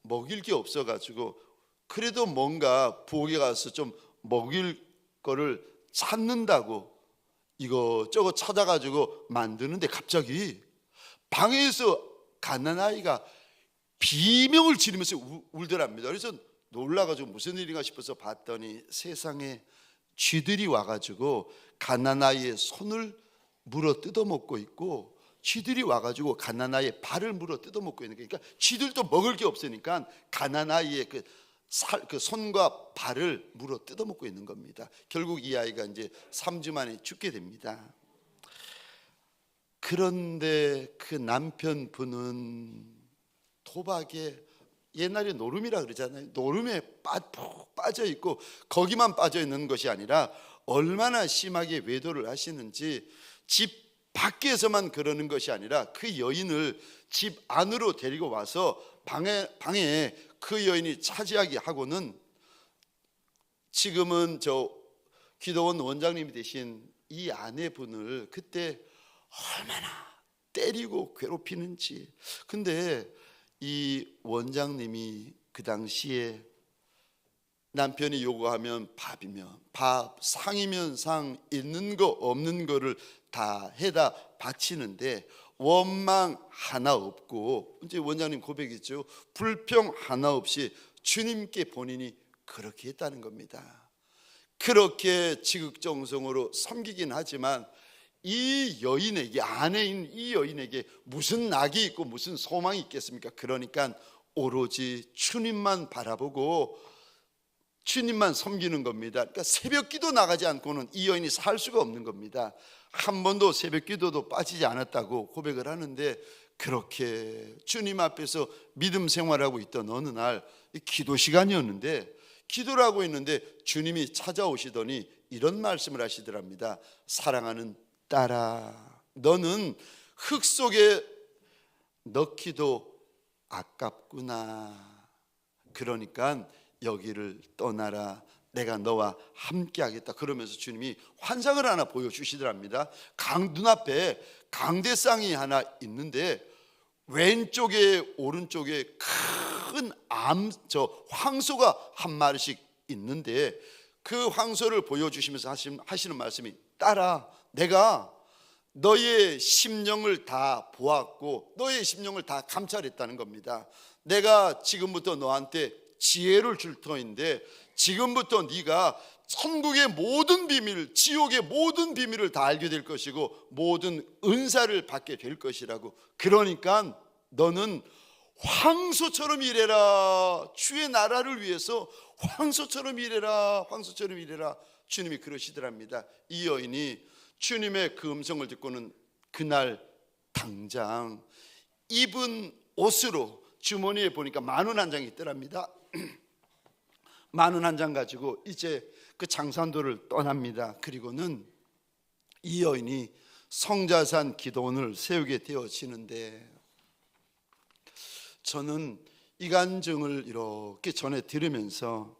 먹일 게 없어가지고 그래도 뭔가 부엌에 가서 좀 먹일 거를 찾는다고 이거저거 찾아가지고 만드는데 갑자기 방에서 갓난아이가 비명을 지르면서 울더랍니다. 그래서 놀라가지고 무슨 일인가 싶어서 봤더니 세상에 쥐들이 와가지고 갓난아이의 손을 물어 뜯어먹고 있고 쥐들이 와가지고 갓난아이의 발을 물어 뜯어먹고 있는 거예요. 그러니까 쥐들도 먹을 게 없으니까 갓난아이의 그 손과 발을 물어 뜯어먹고 있는 겁니다. 결국 이 아이가 이제 3주 만에 죽게 됩니다. 그런데 그 남편분은 도박에, 옛날에 노름이라 그러잖아요. 노름에 푹 빠져 있고 거기만 빠져 있는 것이 아니라 얼마나 심하게 외도를 하시는지, 집 밖에서만 그러는 것이 아니라 그 여인을 집 안으로 데리고 와서 방에 그 여인이 차지하게 하고는 지금은 기도원 원장님이 되신 이 아내분을 그때 얼마나 때리고 괴롭히는지. 근데 이 원장님이 그 당시에 남편이 요구하면 밥이면 밥, 상이면 상, 있는 거 없는 거를 다 해다 바치는데 원망 하나 없고, 이제 원장님 고백이죠. 불평 하나 없이 주님께 본인이 그렇게 했다는 겁니다. 그렇게 지극정성으로 섬기긴 하지만 이 여인에게, 아내인 이 여인에게 무슨 낙이 있고 무슨 소망이 있겠습니까? 그러니까 오로지 주님만 바라보고 주님만 섬기는 겁니다. 그러니까 새벽 기도 나가지 않고는 이 여인이 살 수가 없는 겁니다. 한 번도 새벽 기도도 빠지지 않았다고 고백을 하는데, 그렇게 주님 앞에서 믿음 생활하고 있던 어느 날 기도 시간이었는데, 기도를 하고 있는데 주님이 찾아오시더니 이런 말씀을 하시더랍니다. 사랑하는 딸아, 너는 흙 속에 넣기도 아깝구나. 그러니까 여기를 떠나라. 내가 너와 함께 하겠다. 그러면서 주님이 환상을 하나 보여주시더랍니다. 눈앞에 강대상이 하나 있는데 왼쪽에 오른쪽에 큰 황소가 한 마리씩 있는데, 그 황소를 보여주시면서 하시는 말씀이, 딸아, 내가 너의 심령을 다 보았고 너의 심령을 다 감찰했다는 겁니다. 내가 지금부터 너한테 지혜를 줄 터인데 지금부터 네가 천국의 모든 비밀, 지옥의 모든 비밀을 다 알게 될 것이고 모든 은사를 받게 될 것이라고. 그러니까 너는 황소처럼 일해라. 주의 나라를 위해서 황소처럼 일해라. 황소처럼 일해라. 주님이 그러시더랍니다. 이 여인이 주님의 그 음성을 듣고는 그날 당장 입은 옷으로 주머니에 보니까 10,000원 한 장이 있더랍니다. 만원 한 장 가지고 이제 그 장산도를 떠납니다. 그리고는 이 여인이 성자산 기도원을 세우게 되어지는데, 저는 이 간증을 이렇게 전해 들으면서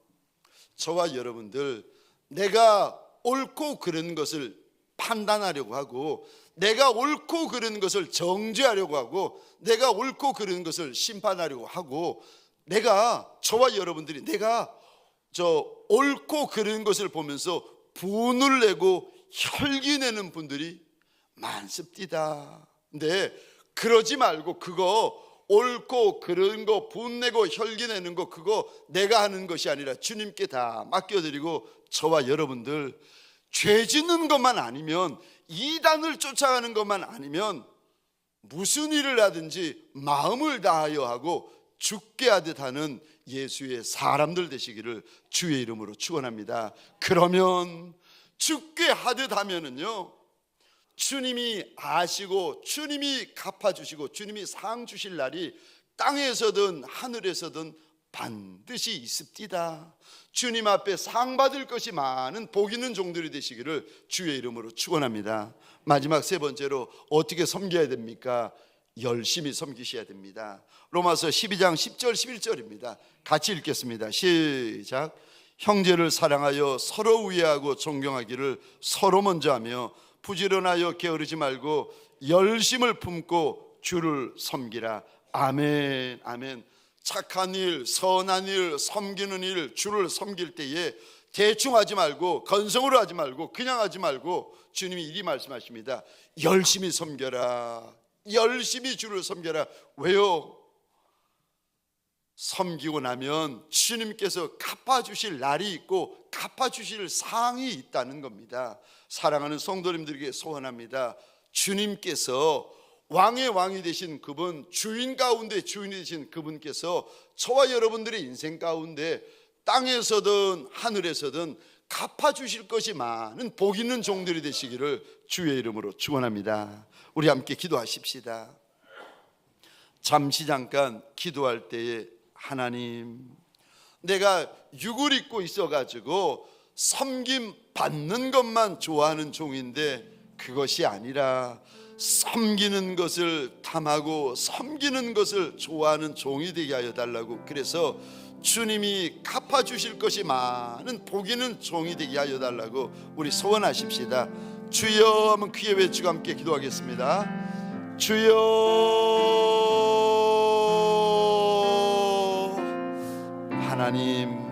저와 여러분들, 내가 옳고 그른 것을 판단하려고 하고, 내가 옳고 그른 것을 정죄하려고 하고, 내가 옳고 그른 것을 심판하려고 하고, 저와 여러분들이 내가 옳고 그른 것을 보면서 분을 내고 혈기내는 분들이 많습니다. 근데 그러지 말고, 그거 옳고 그른 거 분내고 혈기내는 거, 그거 내가 하는 것이 아니라 주님께 다 맡겨드리고, 저와 여러분들 죄 짓는 것만 아니면, 이단을 쫓아가는 것만 아니면 무슨 일을 하든지 마음을 다하여 하고 죽게 하듯 하는 예수의 사람들 되시기를 주의 이름으로 축원합니다. 그러면 죽게 하듯 하면은요, 주님이 아시고 주님이 갚아주시고 주님이 상 주실 날이 땅에서든 하늘에서든 반드시 있습니다. 주님 앞에 상 받을 것이 많은 복 있는 종들이 되시기를 주의 이름으로 축원합니다. 마지막 세 번째로 어떻게 섬겨야 됩니까? 열심히 섬기셔야 됩니다. 로마서 12장 10절 11절입니다. 같이 읽겠습니다. 시작. 형제를 사랑하여 서로 우애하고 존경하기를 서로 먼저 하며 부지런하여 게으르지 말고 열심을 품고 주를 섬기라. 아멘. 아멘. 착한 일, 선한 일, 섬기는 일, 주를 섬길 때에 대충 하지 말고, 건성으로 하지 말고, 그냥 하지 말고, 주님이 이리 말씀하십니다. 열심히 섬겨라. 열심히 주를 섬겨라. 왜요? 섬기고 나면 주님께서 갚아주실 날이 있고 갚아주실 상이 있다는 겁니다. 사랑하는 성도님들에게 소원합니다. 주님께서 왕의 왕이 되신 그분, 주인 가운데 주인이 되신 그분께서 저와 여러분들의 인생 가운데 땅에서든 하늘에서든 갚아주실 것이 많은 복 있는 종들이 되시기를 주의 이름으로 축원합니다. 우리 함께 기도하십시다. 잠깐 기도할 때에, 하나님, 내가 육을 입고 있어가지고 섬김 받는 것만 좋아하는 종인데 그것이 아니라 섬기는 것을 탐하고 섬기는 것을 좋아하는 종이 되게 하여 달라고, 그래서 주님이 갚아주실 것이 많은 복 있는 종이 되게 하여 달라고 우리 소원하십시다. 주여 한번 크게 외치고 함께 기도하겠습니다. 주여, 하나님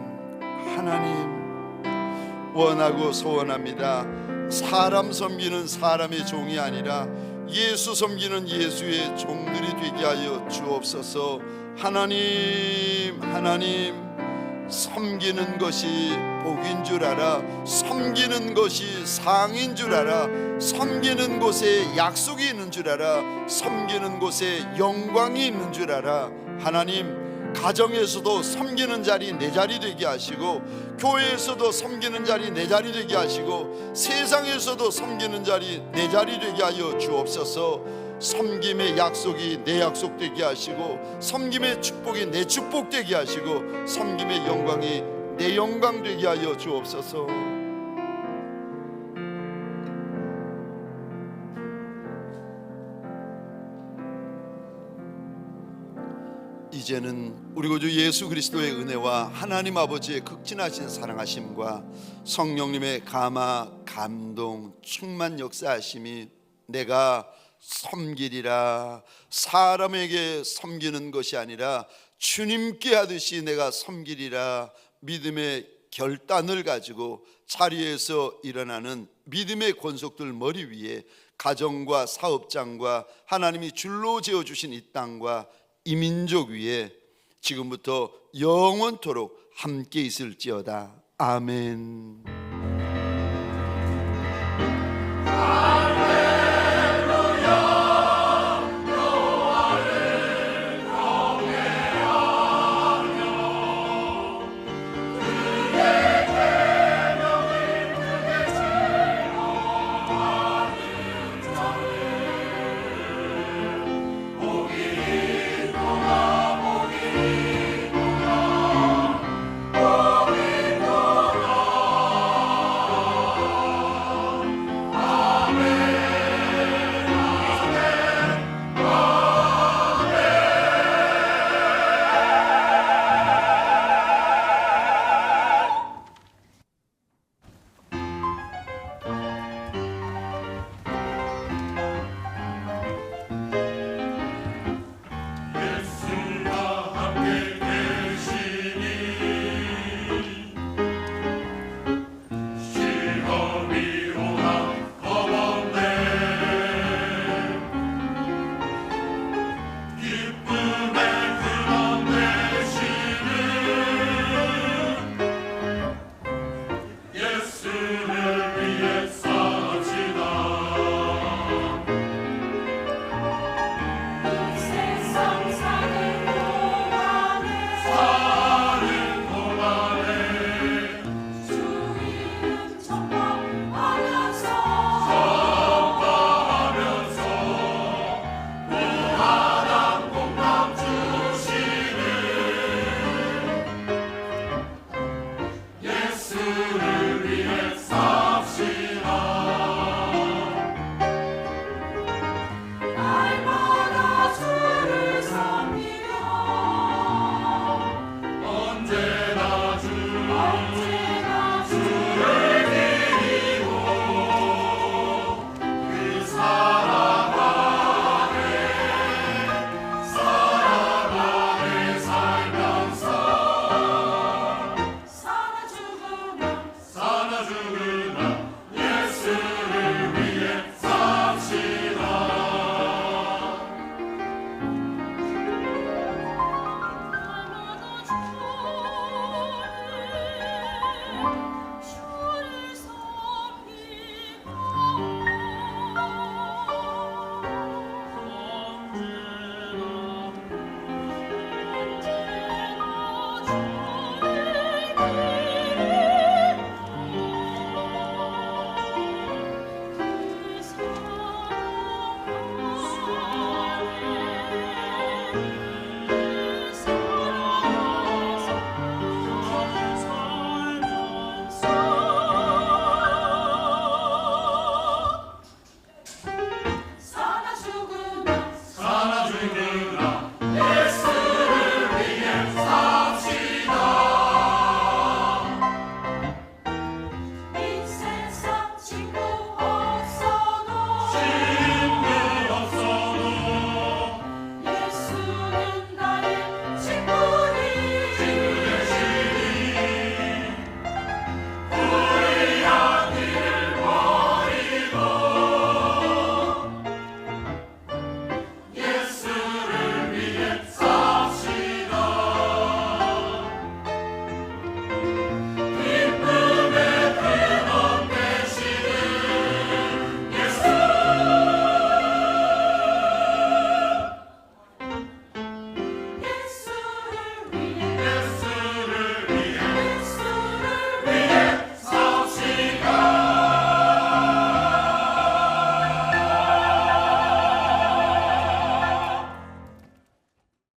원하고 소원합니다. 사람 섬기는 사람의 종이 아니라 예수 섬기는 예수의 종들이 되게 하여 주옵소서. 하나님, 섬기는 것이 복인 줄 알아, 섬기는 것이 상인 줄 알아, 섬기는 곳에 약속이 있는 줄 알아, 섬기는 곳에 영광이 있는 줄 알아. 하나님, 가정에서도 섬기는 자리 내 자리 되게 하시고, 교회에서도 섬기는 자리 내 자리 되게 하시고, 세상에서도 섬기는 자리 내 자리 되게 하여 주옵소서. 섬김의 약속이 내 약속 되게 하시고, 섬김의 축복이 내 축복 되게 하시고, 섬김의 영광이 내 영광 되게 하여 주옵소서. 이제는 우리 구주 예수 그리스도의 은혜와 하나님 아버지의 극진하신 사랑하심과 성령님의 감화, 감동, 충만 역사하심이 내가 섬기리라, 사람에게 섬기는 것이 아니라 주님께 하듯이 내가 섬기리라 믿음의 결단을 가지고 자리에서 일어나는 믿음의 권속들 머리 위에 가정과 사업장과 하나님이 줄로 지어주신 이 땅과 이 민족 위에 지금부터 영원토록 함께 있을지어다. 아멘.